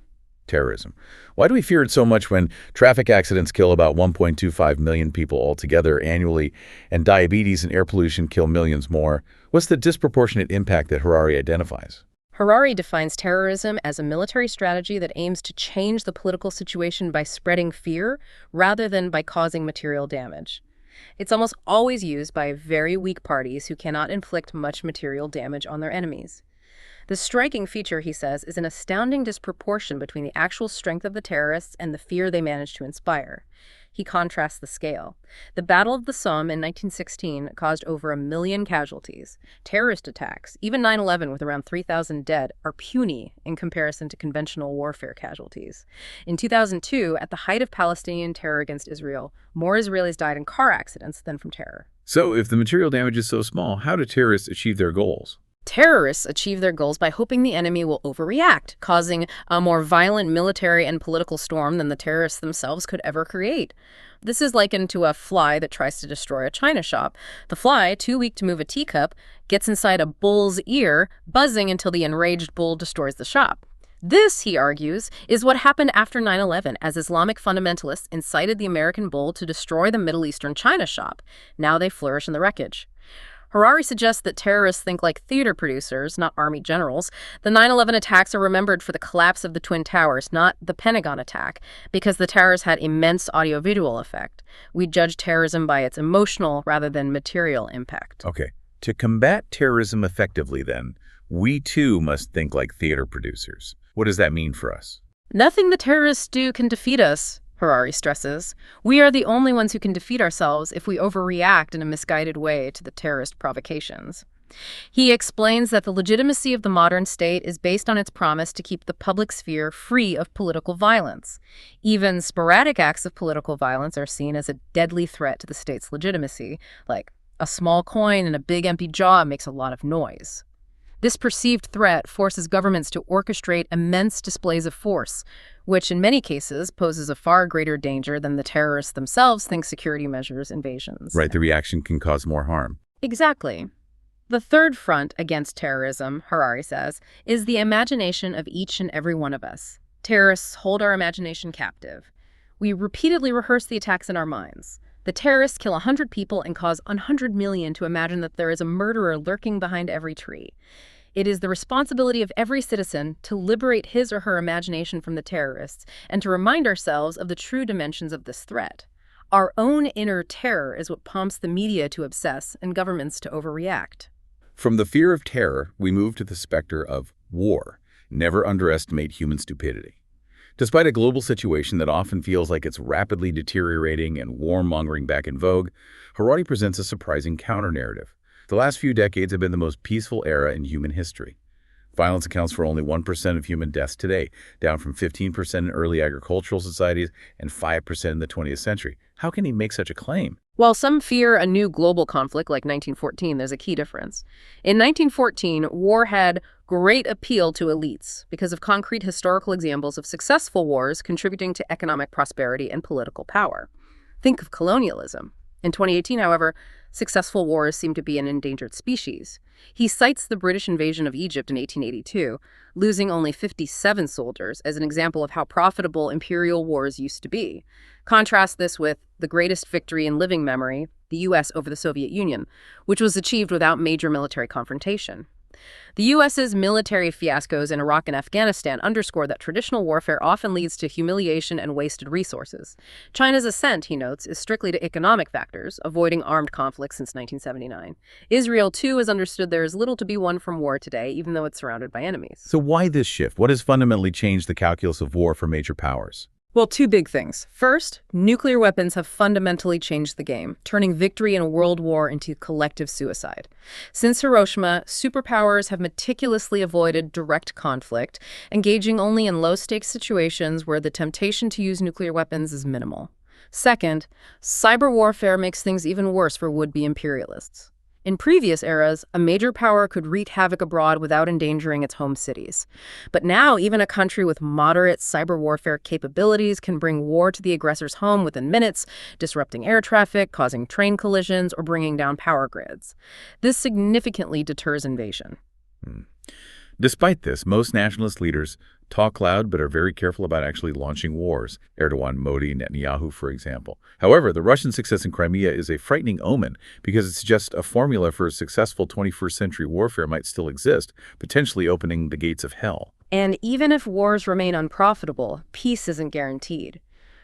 Terrorism. Why do we fear it so much when traffic accidents kill about 1.25 million people altogether annually, and diabetes and air pollution kill millions more? What's the disproportionate impact that Harari identifies? Harari defines terrorism as a military strategy that aims to change the political situation by spreading fear rather than by causing material damage. It's almost always used by very weak parties who cannot inflict much material damage on their enemies. The striking feature, he says, is an astounding disproportion between the actual strength of the terrorists and the fear they manage to inspire. He contrasts the scale. The Battle of the Somme in 1916 caused over 1 million casualties. Terrorist attacks, even 9/11 with around 3,000 dead, are puny in comparison to conventional warfare casualties. In 2002, at the height of Palestinian terror against Israel, more Israelis died in car accidents than from terror. So if the material damage is so small, how do terrorists achieve their goals? Terrorists achieve their goals by hoping the enemy will overreact, causing a more violent military and political storm than the terrorists themselves could ever create. This is likened to a fly that tries to destroy a china shop. The fly, too weak to move a teacup, gets inside a bull's ear, buzzing until the enraged bull destroys the shop. This, he argues, is what happened after 9/11 as Islamic fundamentalists incited the American bull to destroy the Middle Eastern china shop. Now they flourish in the wreckage. Harari suggests that terrorists think like theater producers, not army generals. The 9/11 attacks are remembered for the collapse of the Twin Towers, not the Pentagon attack, because the towers had immense audiovisual effect. We judge terrorism by its emotional rather than material impact. Okay. To combat terrorism effectively, then, we too must think like theater producers. What does that mean for us? Nothing the terrorists do can defeat us, Harari stresses. We are the only ones who can defeat ourselves if we overreact in a misguided way to the terrorist provocations. He explains that the legitimacy of the modern state is based on its promise to keep the public sphere free of political violence. Even sporadic acts of political violence are seen as a deadly threat to the state's legitimacy, like a small coin in a big empty jar makes a lot of noise. This perceived threat forces governments to orchestrate immense displays of force, which in many cases poses a far greater danger than the terrorists themselves think security measures invasions. Right, the reaction can cause more harm. Exactly. The third front against terrorism, Harari says, is the imagination of each and every one of us. Terrorists hold our imagination captive. We repeatedly rehearse the attacks in our minds. The terrorists kill 100 people and cause 100 million to imagine that there is a murderer lurking behind every tree. It is the responsibility of every citizen to liberate his or her imagination from the terrorists and to remind ourselves of the true dimensions of this threat. Our own inner terror is what prompts the media to obsess and governments to overreact. From the fear of terror, we move to the specter of war. Never underestimate human stupidity. Despite a global situation that often feels like it's rapidly deteriorating and warmongering back in vogue, Harari presents a surprising counter-narrative. The last few decades have been the most peaceful era in human history. Violence accounts for only 1% of human deaths today, down from 15% in early agricultural societies and 5% in the 20th century. How can he make such a claim? While some fear a new global conflict like 1914, there's a key difference. In 1914, war had great appeal to elites because of concrete historical examples of successful wars contributing to economic prosperity and political power. Think of colonialism. In 2018, however, successful wars seem to be an endangered species. He cites the British invasion of Egypt in 1882, losing only 57 soldiers, as an example of how profitable imperial wars used to be. Contrast this with the greatest victory in living memory, the U.S. over the Soviet Union, which was achieved without major military confrontation. The U.S.'s military fiascos in Iraq and Afghanistan underscore that traditional warfare often leads to humiliation and wasted resources. China's ascent, he notes, is strictly to economic factors, avoiding armed conflict since 1979. Israel, too, has understood there is little to be won from war today, even though it's surrounded by enemies. So why this shift? What has fundamentally changed the calculus of war for major powers? Well, two big things. First, nuclear weapons have fundamentally changed the game, turning victory in a world war into collective suicide. Since Hiroshima, superpowers have meticulously avoided direct conflict, engaging only in low-stakes situations where the temptation to use nuclear weapons is minimal. Second, cyber warfare makes things even worse for would-be imperialists. In previous eras, a major power could wreak havoc abroad without endangering its home cities. But now, even a country with moderate cyber warfare capabilities can bring war to the aggressor's home within minutes, disrupting air traffic, causing train collisions, or bringing down power grids. This significantly deters invasion. Despite this, most nationalist leaders talk loud but are very careful about actually launching wars. Erdogan, Modi, Netanyahu, for example. However, the Russian success in Crimea is a frightening omen because it suggests a formula for successful 21st century warfare might still exist, potentially opening the gates of hell. And even if wars remain unprofitable, peace isn't guaranteed.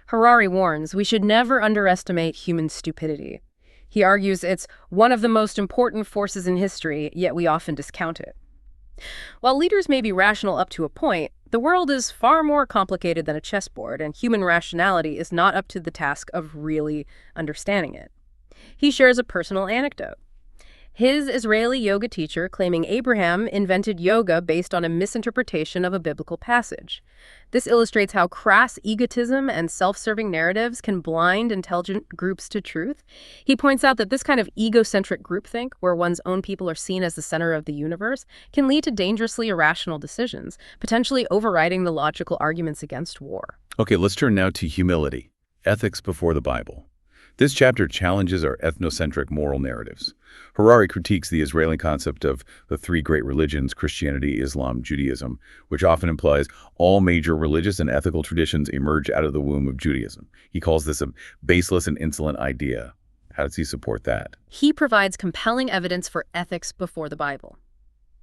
Harari warns we should never underestimate human stupidity. He argues it's one of the most important forces in history, yet we often discount it. While leaders may be rational up to a point, the world is far more complicated than a chessboard, and human rationality is not up to the task of really understanding it. He shares a personal anecdote. His Israeli yoga teacher claiming Abraham invented yoga based on a misinterpretation of a biblical passage. This illustrates how crass egotism and self-serving narratives can blind intelligent groups to truth. He points out that this kind of egocentric groupthink, where one's own people are seen as the center of the universe, can lead to dangerously irrational decisions, potentially overriding the logical arguments against war. Okay, let's turn now to humility, ethics before the Bible. This chapter challenges our ethnocentric moral narratives. Harari critiques the Israeli concept of the three great religions, Christianity, Islam, Judaism, which often implies all major religious and ethical traditions emerge out of the womb of Judaism. He calls this a baseless and insolent idea. How does he support that? He provides compelling evidence for ethics before the Bible.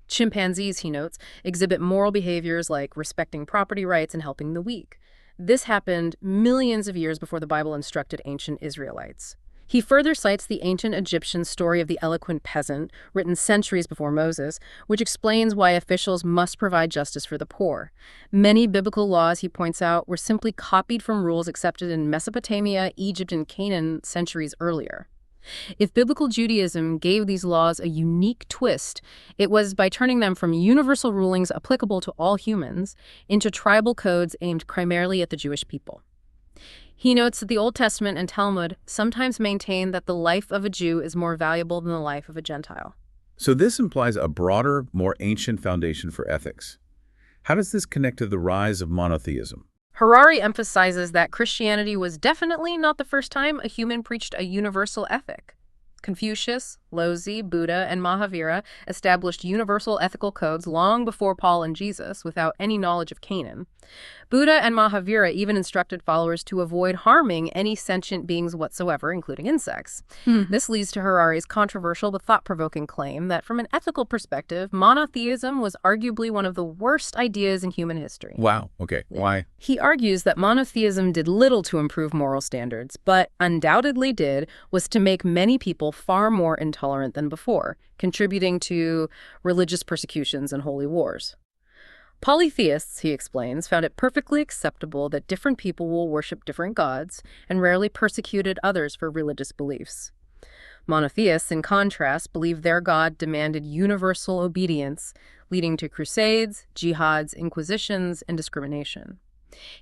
Chimpanzees, he notes, exhibit moral behaviors like respecting property rights and helping the weak. This happened millions of years before the Bible instructed ancient Israelites. He further cites the ancient Egyptian story of the eloquent peasant, written centuries before Moses, which explains why officials must provide justice for the poor. Many biblical laws, he points out, were simply copied from rules accepted in Mesopotamia, Egypt, and Canaan centuries earlier. If biblical Judaism gave these laws a unique twist, it was by turning them from universal rulings applicable to all humans into tribal codes aimed primarily at the Jewish people. He notes that the Old Testament and Talmud sometimes maintain that the life of a Jew is more valuable than the life of a Gentile. So this implies a broader, more ancient foundation for ethics. How does this connect to the rise of monotheism? Harari emphasizes that Christianity was definitely not the first time a human preached a universal ethic. Confucius, Laozi, Buddha, and Mahavira established universal ethical codes long before Paul and Jesus without any knowledge of Canaan. Buddha and Mahavira even instructed followers to avoid harming any sentient beings whatsoever, including insects. This leads to Harari's controversial but thought-provoking claim that from an ethical perspective, monotheism was arguably one of the worst ideas in human history. Wow. Okay. Why? He argues that monotheism did little to improve moral standards, but undoubtedly was to make many people far more intolerant than before, contributing to religious persecutions and holy wars. Polytheists, he explains, found it perfectly acceptable that different people will worship different gods and rarely persecuted others for religious beliefs. Monotheists, in contrast, believed their god demanded universal obedience, leading to crusades, jihads, inquisitions, and discrimination.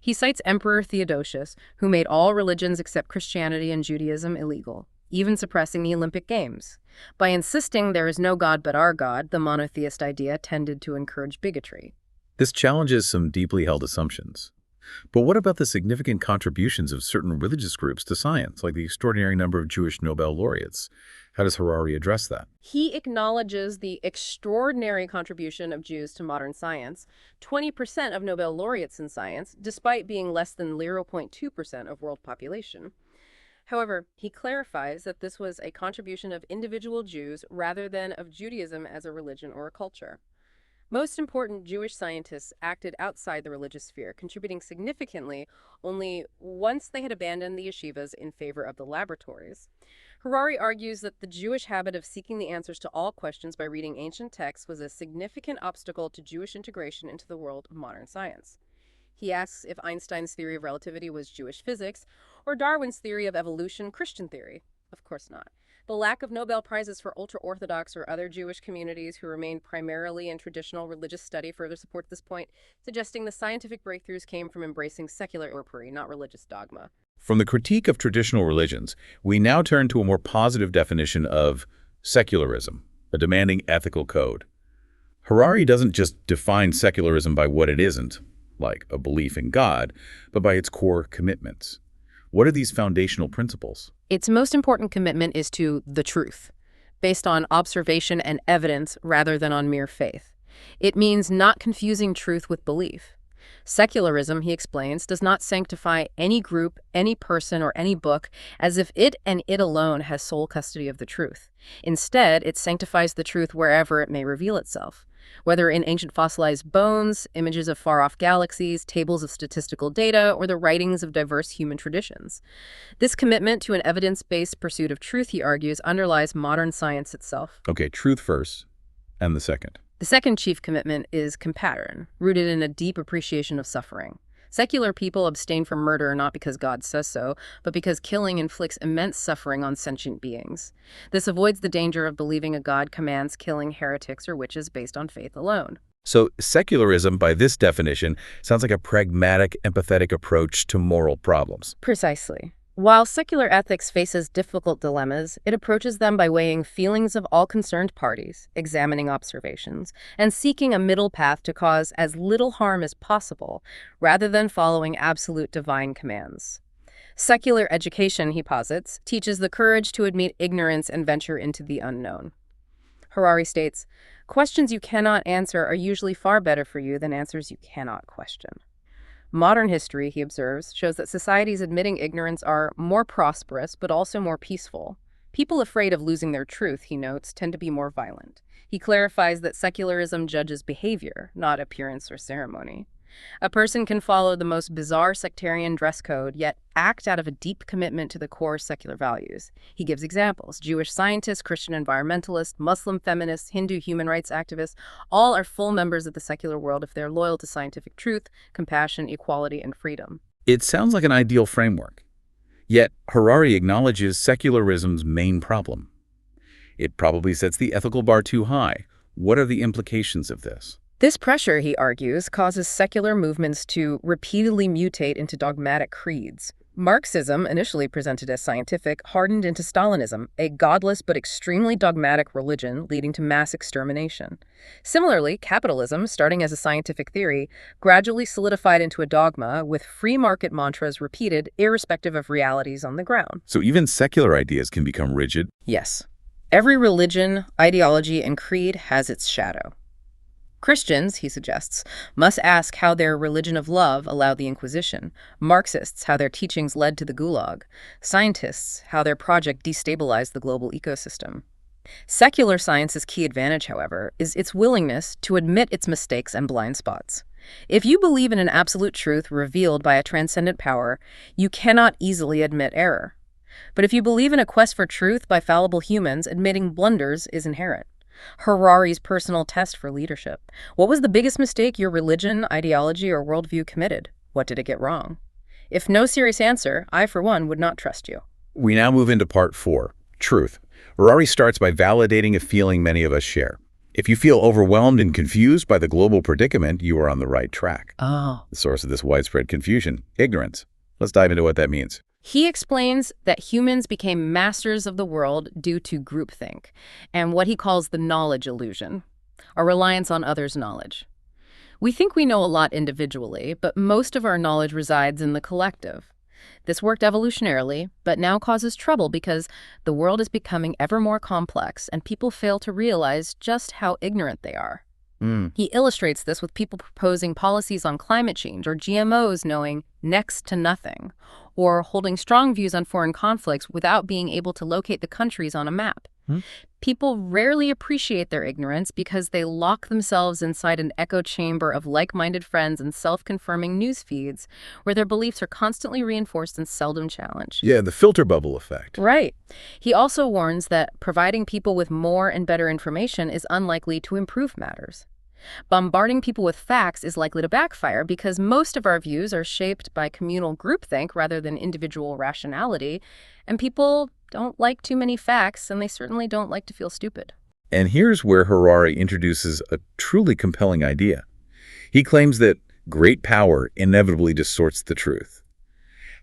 He cites Emperor Theodosius, who made all religions except Christianity and Judaism illegal, even suppressing the Olympic Games. By insisting there is no god but our God, the monotheist idea tended to encourage bigotry. This challenges some deeply held assumptions. But what about the significant contributions of certain religious groups to science, like the extraordinary number of Jewish Nobel laureates? How does Harari address that? He acknowledges the extraordinary contribution of Jews to modern science, 20% of Nobel laureates in science, despite being less than 0.2% of world population. However, he clarifies that this was a contribution of individual Jews rather than of Judaism as a religion or a culture. Most important Jewish scientists acted outside the religious sphere, contributing significantly only once they had abandoned the yeshivas in favor of the laboratories. Harari argues that the Jewish habit of seeking the answers to all questions by reading ancient texts was a significant obstacle to Jewish integration into the world of modern science. He asks if Einstein's theory of relativity was Jewish physics or Darwin's theory of evolution Christian theory. Of course not. The lack of Nobel Prizes for ultra-Orthodox or other Jewish communities who remained primarily in traditional religious study further supports this point, suggesting the scientific breakthroughs came from embracing secular inquiry, not religious dogma. From the critique of traditional religions, we now turn to a more positive definition of secularism, a demanding ethical code. Harari doesn't just define secularism by what it isn't, like a belief in God, but by its core commitments. What are these foundational principles? Its most important commitment is to the truth, based on observation and evidence rather than on mere faith. It means not confusing truth with belief. Secularism, he explains, does not sanctify any group, any person, or any book as if it and it alone has sole custody of the truth. Instead, it sanctifies the truth wherever it may reveal itself, whether in ancient fossilized bones, images of far-off galaxies, tables of statistical data, or the writings of diverse human traditions. This commitment to an evidence-based pursuit of truth, he argues, underlies modern science itself. Okay, truth first, and the second. The second chief commitment is compassion, rooted in a deep appreciation of suffering. Secular people abstain from murder not because God says so, but because killing inflicts immense suffering on sentient beings. This avoids the danger of believing a God commands killing heretics or witches based on faith alone. So secularism, by this definition, sounds like a pragmatic, empathetic approach to moral problems. Precisely. While secular ethics faces difficult dilemmas, it approaches them by weighing feelings of all concerned parties, examining observations, and seeking a middle path to cause as little harm as possible, rather than following absolute divine commands. Secular education, he posits, teaches the courage to admit ignorance and venture into the unknown. Harari states, "Questions you cannot answer are usually far better for you than answers you cannot question." Modern history, he observes, shows that societies admitting ignorance are more prosperous but also more peaceful. People afraid of losing their truth, he notes, tend to be more violent. He clarifies that secularism judges behavior, not appearance or ceremony. A person can follow the most bizarre sectarian dress code, yet act out of a deep commitment to the core secular values. He gives examples. Jewish scientists, Christian environmentalists, Muslim feminists, Hindu human rights activists, all are full members of the secular world if they're loyal to scientific truth, compassion, equality, and freedom. It sounds like an ideal framework. Yet, Harari acknowledges secularism's main problem. It probably sets the ethical bar too high. What are the implications of this? This pressure, he argues, causes secular movements to repeatedly mutate into dogmatic creeds. Marxism, initially presented as scientific, hardened into Stalinism, a godless but extremely dogmatic religion leading to mass extermination. Similarly, capitalism, starting as a scientific theory, gradually solidified into a dogma with free market mantras repeated irrespective of realities on the ground. So even secular ideas can become rigid? Yes. Every religion, ideology, and creed has its shadow. Christians, he suggests, must ask how their religion of love allowed the Inquisition, Marxists how their teachings led to the Gulag, scientists how their project destabilized the global ecosystem. Secular science's key advantage, however, is its willingness to admit its mistakes and blind spots. If you believe in an absolute truth revealed by a transcendent power, you cannot easily admit error. But if you believe in a quest for truth by fallible humans, admitting blunders is inherent. Harari's personal test for leadership. What was the biggest mistake your religion, ideology, or worldview committed? What did it get wrong? If no serious answer, I, for one, would not trust you. We now move into part 4, truth. Harari starts by validating a feeling many of us share. If you feel overwhelmed and confused by the global predicament, you are on the right track. Oh. The source of this widespread confusion, ignorance. Let's dive into what that means. He explains that humans became masters of the world due to groupthink and what he calls the knowledge illusion, a reliance on others' knowledge. We think we know a lot individually, but most of our knowledge resides in the collective. This worked evolutionarily, but now causes trouble because the world is becoming ever more complex and people fail to realize just how ignorant they are. He illustrates this with people proposing policies on climate change or GMOs knowing next to nothing, or holding strong views on foreign conflicts without being able to locate the countries on a map. People rarely appreciate their ignorance because they lock themselves inside an echo chamber of like-minded friends and self-confirming news feeds where their beliefs are constantly reinforced and seldom challenged. Yeah, the filter bubble effect. Right. He also warns that providing people with more and better information is unlikely to improve matters. Bombarding people with facts is likely to backfire because most of our views are shaped by communal groupthink rather than individual rationality, and people don't like too many facts, and they certainly don't like to feel stupid. And here's where Harari introduces a truly compelling idea. He claims that great power inevitably distorts the truth.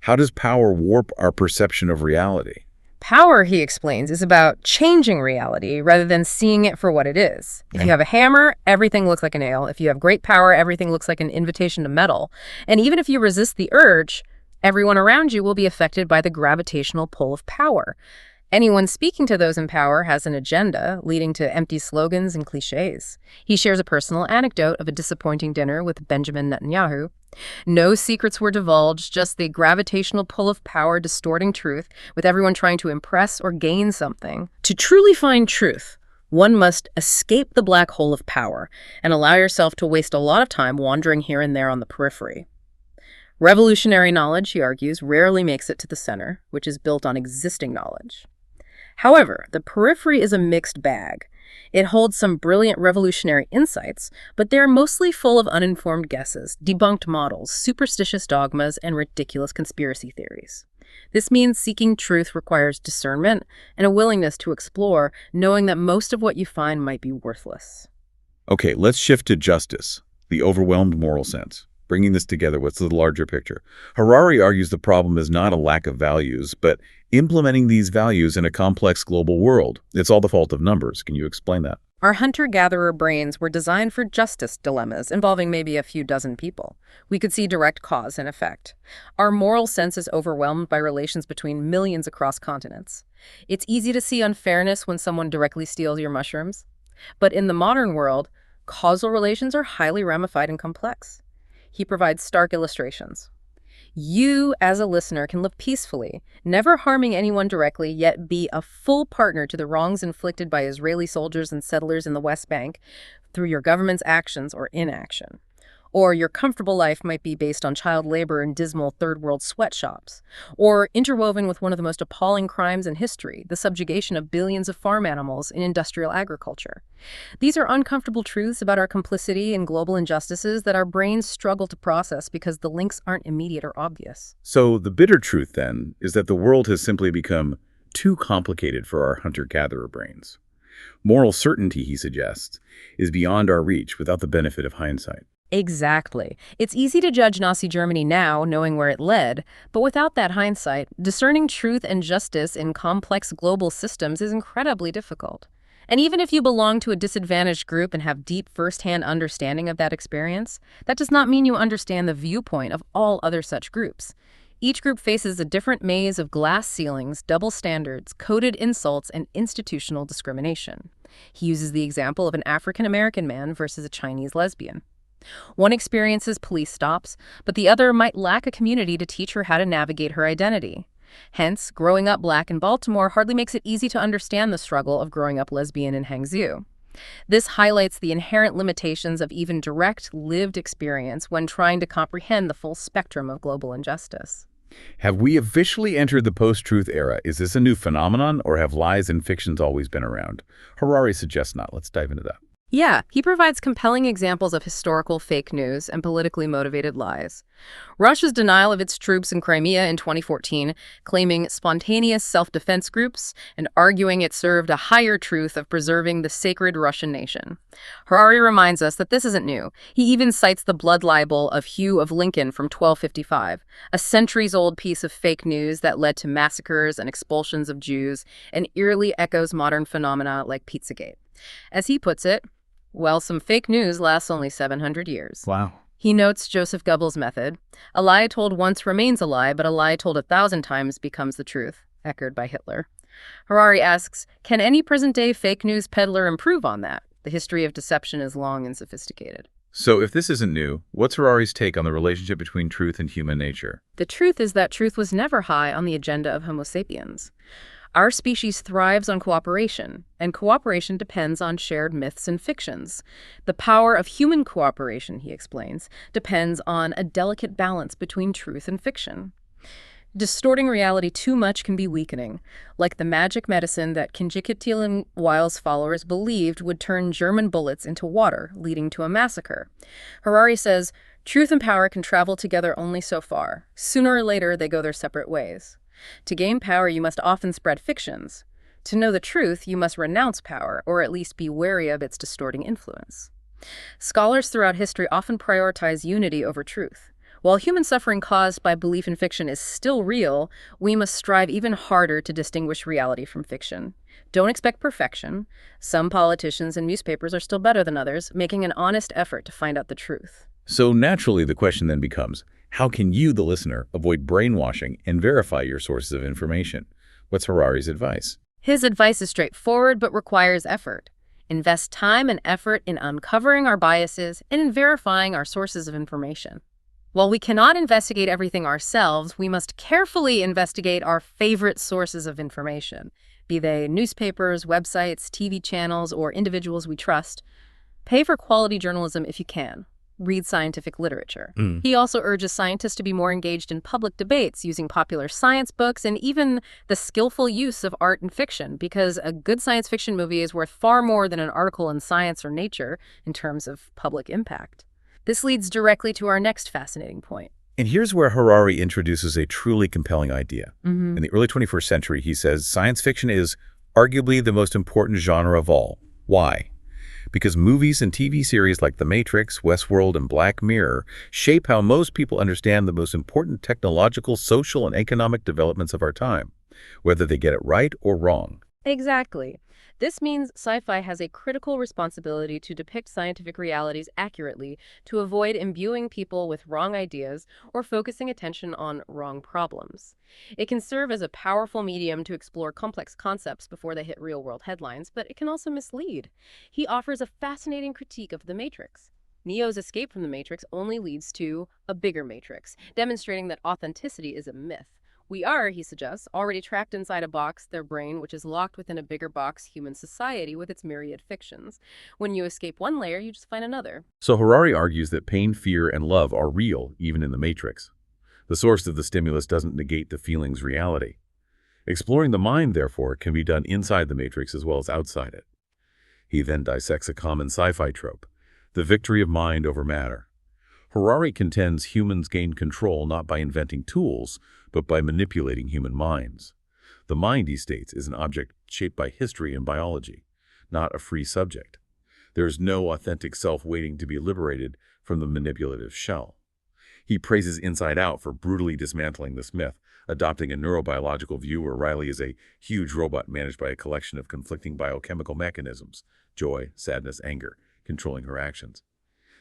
How does power warp our perception of reality? Power, he explains, is about changing reality rather than seeing it for what it is. If you have a hammer, everything looks like a nail. If you have great power, everything looks like an invitation to meddle. And even if you resist the urge, everyone around you will be affected by the gravitational pull of power. Anyone speaking to those in power has an agenda, leading to empty slogans and cliches. He shares a personal anecdote of a disappointing dinner with Benjamin Netanyahu. No secrets were divulged, just the gravitational pull of power distorting truth, with everyone trying to impress or gain something. To truly find truth, one must escape the black hole of power and allow yourself to waste a lot of time wandering here and there on the periphery. Revolutionary knowledge, he argues, rarely makes it to the center, which is built on existing knowledge. However, the periphery is a mixed bag. It holds some brilliant revolutionary insights, but they're mostly full of uninformed guesses, debunked models, superstitious dogmas, and ridiculous conspiracy theories. This means seeking truth requires discernment and a willingness to explore, knowing that most of what you find might be worthless. Okay, let's shift to justice, the overwhelmed moral sense. Bringing this together, what's the larger picture? Harari argues the problem is not a lack of values, but implementing these values in a complex global world. It's all the fault of numbers. Can you explain that? Our hunter-gatherer brains were designed for justice dilemmas involving maybe a few dozen people. We could see direct cause and effect. Our moral sense is overwhelmed by relations between millions across continents. It's easy to see unfairness when someone directly steals your mushrooms. But in the modern world, causal relations are highly ramified and complex. He provides stark illustrations. You, as a listener, can live peacefully, never harming anyone directly, yet be a full partner to the wrongs inflicted by Israeli soldiers and settlers in the West Bank through your government's actions or inaction. Or your comfortable life might be based on child labor in dismal third-world sweatshops. Or interwoven with one of the most appalling crimes in history, the subjugation of billions of farm animals in industrial agriculture. These are uncomfortable truths about our complicity in global injustices that our brains struggle to process because the links aren't immediate or obvious. So the bitter truth, then, is that the world has simply become too complicated for our hunter-gatherer brains. Moral certainty, he suggests, is beyond our reach without the benefit of hindsight. Exactly. It's easy to judge Nazi Germany now, knowing where it led, but without that hindsight, discerning truth and justice in complex global systems is incredibly difficult. And even if you belong to a disadvantaged group and have deep first-hand understanding of that experience, that does not mean you understand the viewpoint of all other such groups. Each group faces a different maze of glass ceilings, double standards, coded insults, and institutional discrimination. He uses the example of an African-American man versus a Chinese lesbian. One experiences police stops, but the other might lack a community to teach her how to navigate her identity. Hence, growing up Black in Baltimore hardly makes it easy to understand the struggle of growing up lesbian in Hangzhou. This highlights the inherent limitations of even direct, lived experience when trying to comprehend the full spectrum of global injustice. Have we officially entered the post-truth era? Is this a new phenomenon, or have lies and fictions always been around? Harari suggests not. Let's dive into that. Yeah, he provides compelling examples of historical fake news and politically motivated lies. Russia's denial of its troops in Crimea in 2014, claiming spontaneous self-defense groups and arguing it served a higher truth of preserving the sacred Russian nation. Harari reminds us that this isn't new. He even cites the blood libel of Hugh of Lincoln from 1255, a centuries-old piece of fake news that led to massacres and expulsions of Jews and eerily echoes modern phenomena like Pizzagate. As he puts it, well, some fake news lasts only 700 years. Wow. He notes Joseph Goebbels' method. A lie told once remains a lie, but a lie told 1,000 times becomes the truth, echoed by Hitler. Harari asks, can any present-day fake news peddler improve on that? The history of deception is long and sophisticated. So if this isn't new, what's Harari's take on the relationship between truth and human nature? The truth is that truth was never high on the agenda of Homo sapiens. Our species thrives on cooperation, and cooperation depends on shared myths and fictions. The power of human cooperation, he explains, depends on a delicate balance between truth and fiction. Distorting reality too much can be weakening, like the magic medicine that Kinjekitile and Weil's followers believed would turn German bullets into water, leading to a massacre. Harari says, truth and power can travel together only so far. Sooner or later, they go their separate ways. To gain power, you must often spread fictions. To know the truth, you must renounce power, or at least be wary of its distorting influence. Scholars throughout history often prioritize unity over truth. While human suffering caused by belief in fiction is still real, we must strive even harder to distinguish reality from fiction. Don't expect perfection. Some politicians and newspapers are still better than others, making an honest effort to find out the truth. So naturally, the question then becomes, how can you, the listener, avoid brainwashing and verify your sources of information? What's Harari's advice? His advice is straightforward but requires effort. Invest time and effort in uncovering our biases and in verifying our sources of information. While we cannot investigate everything ourselves, we must carefully investigate our favorite sources of information, be they newspapers, websites, TV channels, or individuals we trust. Pay for quality journalism if you can. Read scientific literature. He also urges scientists to be more engaged in public debates using popular science books and even the skillful use of art and fiction, because a good science fiction movie is worth far more than an article in Science or Nature in terms of public impact. This leads directly to our next fascinating point. And here's where Harari introduces a truly compelling idea. In the early 21st century, he says, science fiction is arguably the most important genre of all. Why? Because movies and TV series like The Matrix, Westworld, and Black Mirror shape how most people understand the most important technological, social, and economic developments of our time, whether they get it right or wrong. Exactly. This means sci-fi has a critical responsibility to depict scientific realities accurately, to avoid imbuing people with wrong ideas or focusing attention on wrong problems. It can serve as a powerful medium to explore complex concepts before they hit real-world headlines, but it can also mislead. He offers a fascinating critique of The Matrix. Neo's escape from the Matrix only leads to a bigger Matrix, demonstrating that authenticity is a myth. We are, he suggests, already trapped inside a box, their brain, which is locked within a bigger box, human society, with its myriad fictions. When you escape one layer, you just find another. So Harari argues that pain, fear, and love are real, even in the Matrix. The source of the stimulus doesn't negate the feeling's reality. Exploring the mind, therefore, can be done inside the Matrix as well as outside it. He then dissects a common sci-fi trope, the victory of mind over matter. Harari contends humans gain control not by inventing tools, but by manipulating human minds. The mind, he states, is an object shaped by history and biology, not a free subject. There is no authentic self waiting to be liberated from the manipulative shell. He praises Inside Out for brutally dismantling this myth, adopting a neurobiological view where Riley is a huge robot managed by a collection of conflicting biochemical mechanisms, joy, sadness, anger, controlling her actions.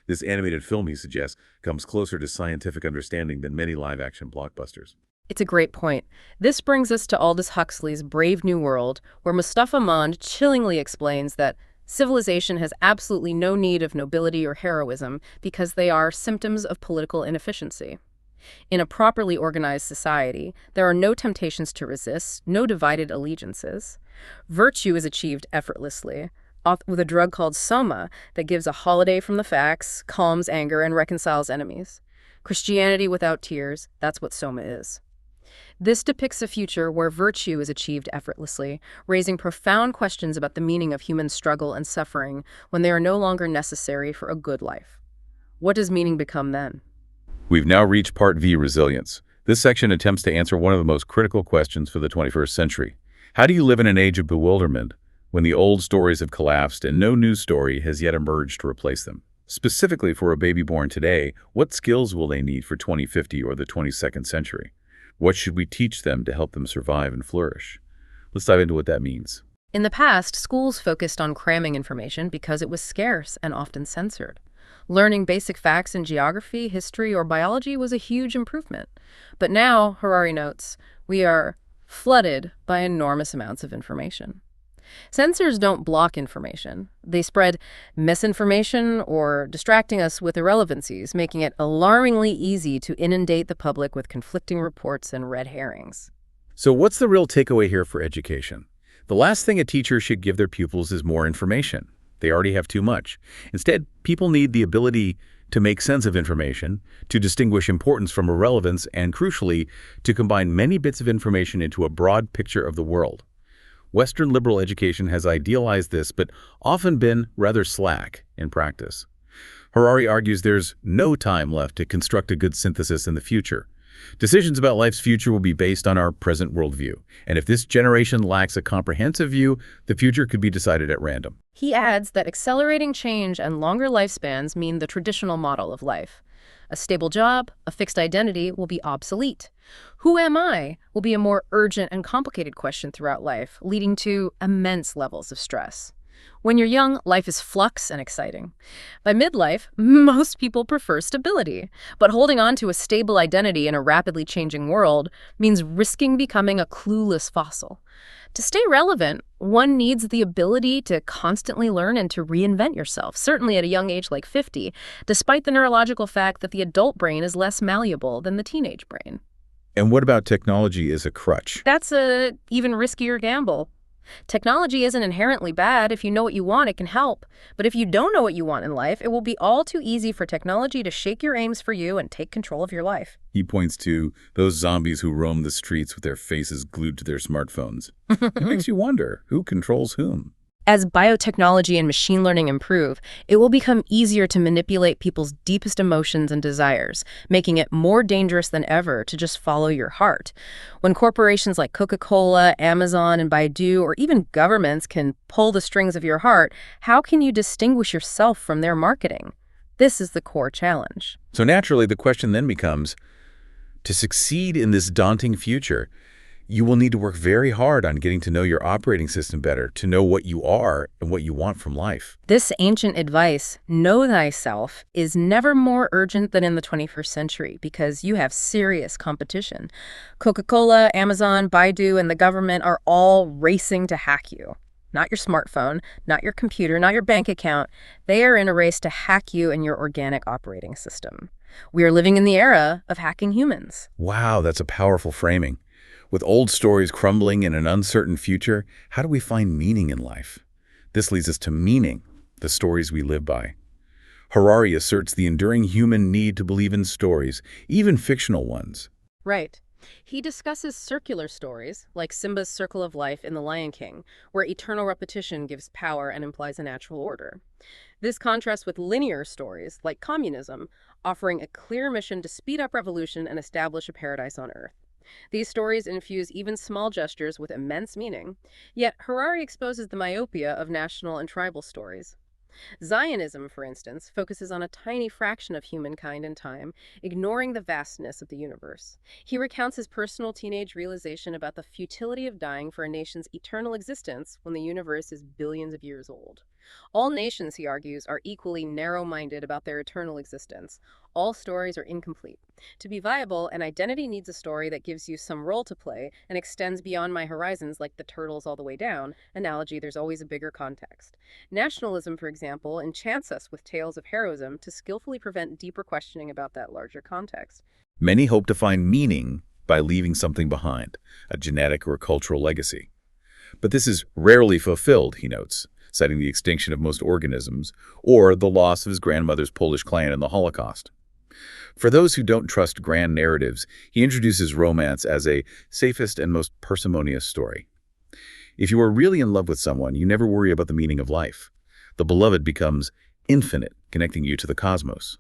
This animated film, he suggests, comes closer to scientific understanding than many live-action blockbusters. It's a great point. This brings us to Aldous Huxley's Brave New World, where Mustafa Mond chillingly explains that civilization has absolutely no need of nobility or heroism because they are symptoms of political inefficiency. In a properly organized society, there are no temptations to resist, no divided allegiances. Virtue is achieved effortlessly, with a drug called soma that gives a holiday from the facts, calms anger, and reconciles enemies. Christianity without tears, that's what soma is. This depicts a future where virtue is achieved effortlessly, raising profound questions about the meaning of human struggle and suffering when they are no longer necessary for a good life. What does meaning become then? We've now reached Part V, Resilience. This section attempts to answer one of the most critical questions for the 21st century. How do you live in an age of bewilderment when the old stories have collapsed and no new story has yet emerged to replace them? Specifically for a baby born today, what skills will they need for 2050 or the 22nd century? What should we teach them to help them survive and flourish? Let's dive into what that means. In the past, schools focused on cramming information because it was scarce and often censored. Learning basic facts in geography, history, or biology was a huge improvement. But now, Harari notes, we are flooded by enormous amounts of information. Censors don't block information. They spread misinformation or distracting us with irrelevancies, making it alarmingly easy to inundate the public with conflicting reports and red herrings. So what's the real takeaway here for education? The last thing a teacher should give their pupils is more information. They already have too much. Instead, people need the ability to make sense of information, to distinguish importance from irrelevance, and crucially, to combine many bits of information into a broad picture of the world. Western liberal education has idealized this, but often been rather slack in practice. Harari argues there's no time left to construct a good synthesis in the future. Decisions about life's future will be based on our present worldview, and if this generation lacks a comprehensive view, the future could be decided at random. He adds that accelerating change and longer lifespans mean the traditional model of life. A stable job, a fixed identity will be obsolete. Who am I will be a more urgent and complicated question throughout life, leading to immense levels of stress. When you're young, life is flux and exciting. By midlife, most people prefer stability, but holding on to a stable identity in a rapidly changing world means risking becoming a clueless fossil. To stay relevant, one needs the ability to constantly learn and to reinvent yourself, certainly at a young age like 50, despite the neurological fact that the adult brain is less malleable than the teenage brain. And what about technology as a crutch? That's an even riskier gamble. Technology isn't inherently bad. If you know what you want, it can help. But if you don't know what you want in life, it will be all too easy for technology to shake your aims for you and take control of your life. He points to those zombies who roam the streets with their faces glued to their smartphones. It makes you wonder, who controls whom? As biotechnology and machine learning improve, it will become easier to manipulate people's deepest emotions and desires, making it more dangerous than ever to just follow your heart. When corporations like Coca-Cola, Amazon, and Baidu, or even governments can pull the strings of your heart, how can you distinguish yourself from their marketing? This is the core challenge. So naturally, the question then becomes, to succeed in this daunting future, you will need to work very hard on getting to know your operating system better, to know what you are and what you want from life. This ancient advice, know thyself, is never more urgent than in the 21st century because you have serious competition. Coca-Cola, Amazon, Baidu, and the government are all racing to hack you. not your smartphone, not your computer, not your bank account. They are in a race to hack you and your organic operating system. We are living in the era of hacking humans. Wow, that's a powerful framing. With old stories crumbling in an uncertain future, how do we find meaning in life? This leads us to meaning, the stories we live by. Harari asserts the enduring human need to believe in stories, even fictional ones. Right. He discusses circular stories, like Simba's circle of life in The Lion King, where eternal repetition gives power and implies a natural order. This contrasts with linear stories, like communism, offering a clear mission to speed up revolution and establish a paradise on Earth. These stories infuse even small gestures with immense meaning, yet Harari exposes the myopia of national and tribal stories. Zionism, for instance, focuses on a tiny fraction of humankind and time, ignoring the vastness of the universe. He recounts his personal teenage realization about the futility of dying for a nation's eternal existence when the universe is billions of years old. All nations, he argues, are equally narrow-minded about their eternal existence. All stories are incomplete. To be viable, an identity needs a story that gives you some role to play and extends beyond my horizons, like the turtles all the way down. Analogy, there's always a bigger context. Nationalism, for example, enchants us with tales of heroism to skillfully prevent deeper questioning about that larger context. Many hope to find meaning by leaving something behind, a genetic or cultural legacy. But this is rarely fulfilled, he notes, citing the extinction of most organisms or the loss of his grandmother's Polish clan in the Holocaust. For those who don't trust grand narratives, he introduces romance as a safest and most parsimonious story. If you are really in love with someone, you never worry about the meaning of life. The beloved becomes infinite, connecting you to the cosmos.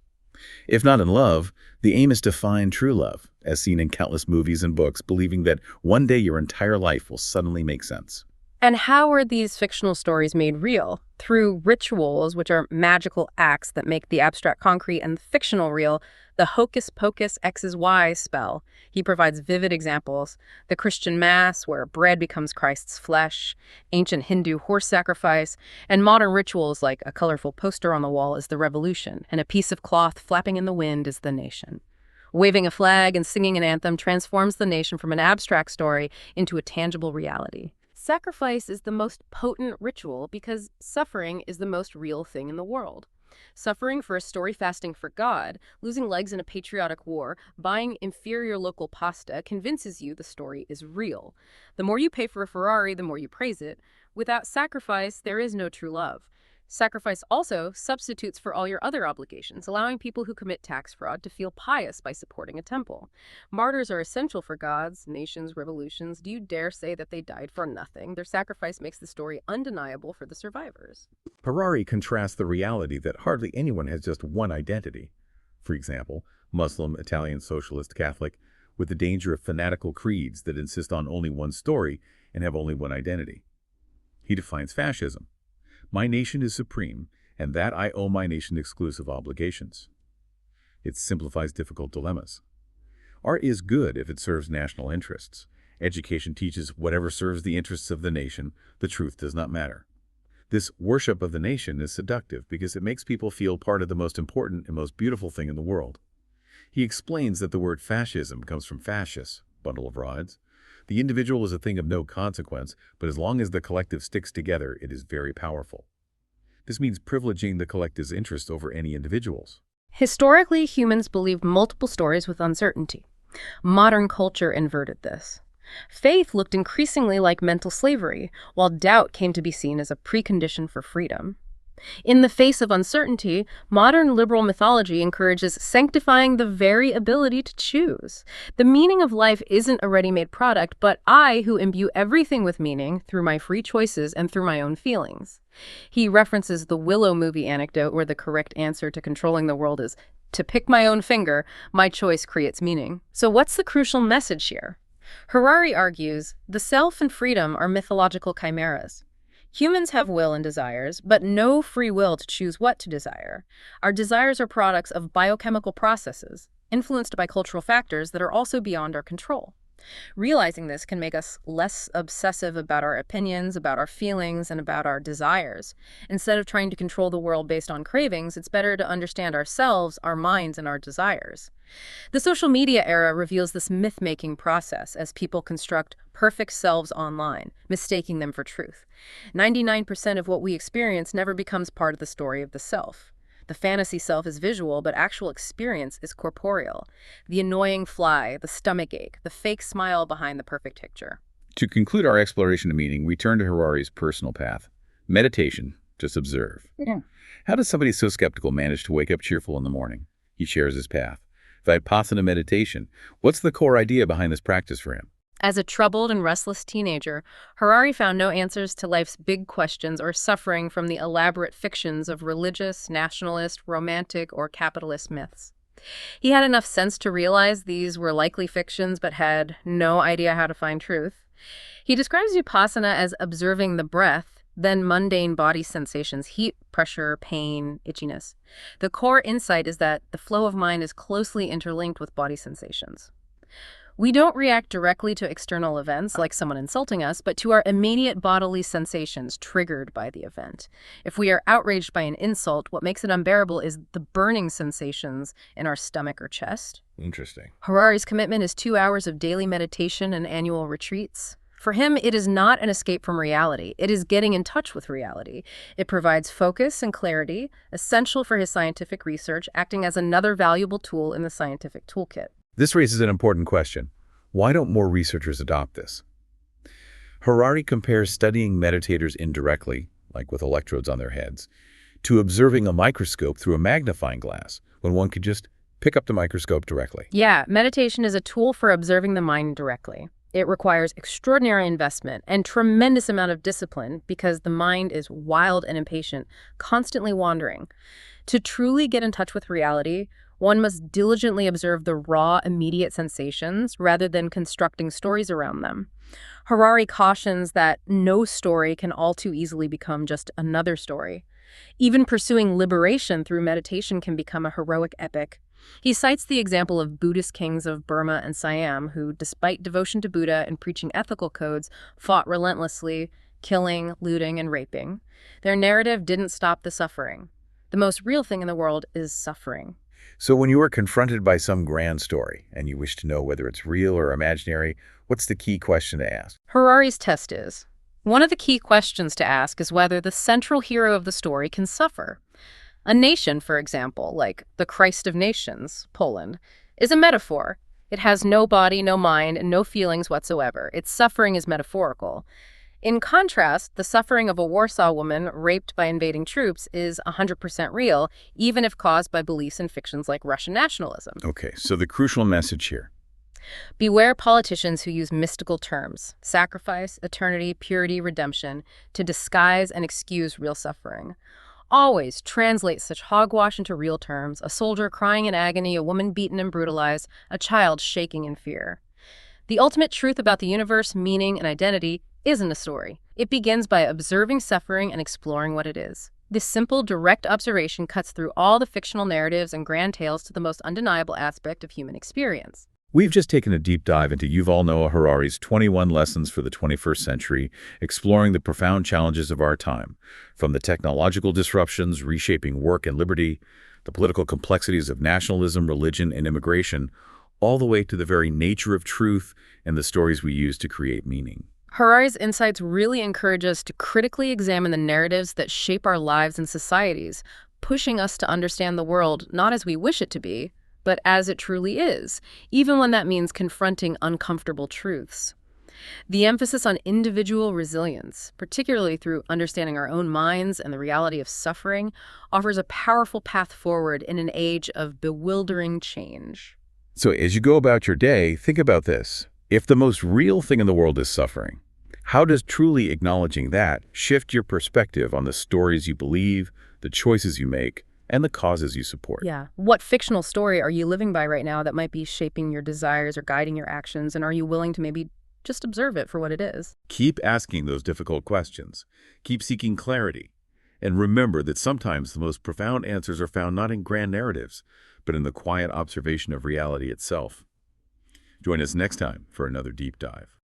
If not in love, the aim is to find true love, as seen in countless movies and books, believing that one day your entire life will suddenly make sense. And how are these fictional stories made real? Through rituals, which are magical acts that make the abstract concrete and the fictional real, the hocus pocus X is Y spell. He provides vivid examples. The Christian Mass, where bread becomes Christ's flesh, ancient Hindu horse sacrifice, and modern rituals like a colorful poster on the wall is the revolution, and a piece of cloth flapping in the wind is the nation. Waving a flag and singing an anthem transforms the nation from an abstract story into a tangible reality. Sacrifice is the most potent ritual because suffering is the most real thing in the world. Suffering for a story fasting for God, losing legs in a patriotic war, buying inferior local pasta convinces you the story is real. The more you pay for a Ferrari, the more you praise it. Without sacrifice, there is no true love. Sacrifice also substitutes for all your other obligations, allowing people who commit tax fraud to feel pious by supporting a temple. Martyrs are essential for gods, nations, revolutions. Do you dare say that they died for nothing? Their sacrifice makes the story undeniable for the survivors. Harari contrasts the reality that hardly anyone has just one identity. For example, Muslim, Italian, Socialist, Catholic, with the danger of fanatical creeds that insist on only one story and have only one identity. He defines fascism. My nation is supreme, and that I owe my nation exclusive obligations. It simplifies difficult dilemmas. Art is good if it serves national interests. Education teaches whatever serves the interests of the nation. The truth does not matter. This worship of the nation is seductive because it makes people feel part of the most important and most beautiful thing in the world. He explains that the word fascism comes from fascis, bundle of rods. The individual is a thing of no consequence, but as long as the collective sticks together, it is very powerful. This means privileging the collective's interest over any individual's. Historically, humans believed multiple stories with uncertainty. Modern culture inverted this. Faith looked increasingly like mental slavery, while doubt came to be seen as a precondition for freedom. In the face of uncertainty, modern liberal mythology encourages sanctifying the very ability to choose. The meaning of life isn't a ready-made product, but I who imbue everything with meaning through my free choices and through my own feelings. He references the Willow movie anecdote where the correct answer to controlling the world is, to pick my own finger, my choice creates meaning. So what's the crucial message here? Harari argues, the self and freedom are mythological chimeras. Humans have will and desires, but no free will to choose what to desire. Our desires are products of biochemical processes, influenced by cultural factors that are also beyond our control. Realizing this can make us less obsessive about our opinions, about our feelings, and about our desires. Instead of trying to control the world based on cravings, it's better to understand ourselves, our minds, and our desires. The social media era reveals this myth-making process as people construct perfect selves online, mistaking them for truth. 99% of what we experience never becomes part of the story of the self. The fantasy self is visual, but actual experience is corporeal. The annoying fly, the stomachache, the fake smile behind the perfect picture. To conclude our exploration of meaning, we turn to Harari's personal path. Meditation, just observe. Yeah. How does somebody so skeptical manage to wake up cheerful in the morning? He shares his path. Vipassana meditation. What's the core idea behind this practice for him? As a troubled and restless teenager, Harari found no answers to life's big questions or suffering from the elaborate fictions of religious, nationalist, romantic, or capitalist myths. He had enough sense to realize these were likely fictions but had no idea how to find truth. He describes Vipassana as observing the breath, then mundane body sensations, heat, pressure, pain, itchiness. The core insight is that the flow of mind is closely interlinked with body sensations. We don't react directly to external events, like someone insulting us, but to our immediate bodily sensations triggered by the event. If we are outraged by an insult, what makes it unbearable is the burning sensations in our stomach or chest. Interesting. Harari's commitment is 2 hours of daily meditation and annual retreats. For him, it is not an escape from reality. It is getting in touch with reality. It provides focus and clarity, essential for his scientific research, acting as another valuable tool in the scientific toolkit. This raises an important question. Why don't more researchers adopt this? Harari compares studying meditators indirectly, like with electrodes on their heads, to observing a microscope through a magnifying glass, when one could just pick up the microscope directly. Yeah, meditation is a tool for observing the mind directly. It requires extraordinary investment and tremendous amount of discipline because the mind is wild and impatient, constantly wandering. To truly get in touch with reality, one must diligently observe the raw, immediate sensations rather than constructing stories around them. Harari cautions that no story can all too easily become just another story. Even pursuing liberation through meditation can become a heroic epic. He cites the example of Buddhist kings of Burma and Siam who, despite devotion to Buddha and preaching ethical codes, fought relentlessly, killing, looting, and raping. Their narrative didn't stop the suffering. The most real thing in the world is suffering. So when you are confronted by some grand story and you wish to know whether it's real or imaginary, what's the key question to ask? Harari's test is, one of the key questions to ask is whether the central hero of the story can suffer. A nation, for example, like the Christ of Nations, Poland, is a metaphor. It has no body, no mind, and no feelings whatsoever. Its suffering is metaphorical. In contrast, the suffering of a Warsaw woman raped by invading troops is 100% real, even if caused by beliefs in fictions like Russian nationalism. Okay, so the crucial message here. Beware politicians who use mystical terms, sacrifice, eternity, purity, redemption, to disguise and excuse real suffering. Always translate such hogwash into real terms: a soldier crying in agony, a woman beaten and brutalized, a child shaking in fear. The ultimate truth about the universe, meaning, and identity isn't a story. It begins by observing suffering and exploring what it is. This simple, direct observation cuts through all the fictional narratives and grand tales to the most undeniable aspect of human experience. We've just taken a deep dive into Yuval Noah Harari's 21 Lessons for the 21st Century, exploring the profound challenges of our time, from the technological disruptions reshaping work and liberty, the political complexities of nationalism, religion, and immigration, all the way to the very nature of truth and the stories we use to create meaning. Harari's insights really encourage us to critically examine the narratives that shape our lives and societies, pushing us to understand the world not as we wish it to be, but as it truly is, even when that means confronting uncomfortable truths. The emphasis on individual resilience, particularly through understanding our own minds and the reality of suffering, offers a powerful path forward in an age of bewildering change. So as you go about your day, think about this. If the most real thing in the world is suffering, how does truly acknowledging that shift your perspective on the stories you believe, the choices you make, and the causes you support? Yeah. What fictional story are you living by right now that might be shaping your desires or guiding your actions, and are you willing to maybe just observe it for what it is? Keep asking those difficult questions. Keep seeking clarity. And remember that sometimes the most profound answers are found not in grand narratives, but in the quiet observation of reality itself. Join us next time for another deep dive.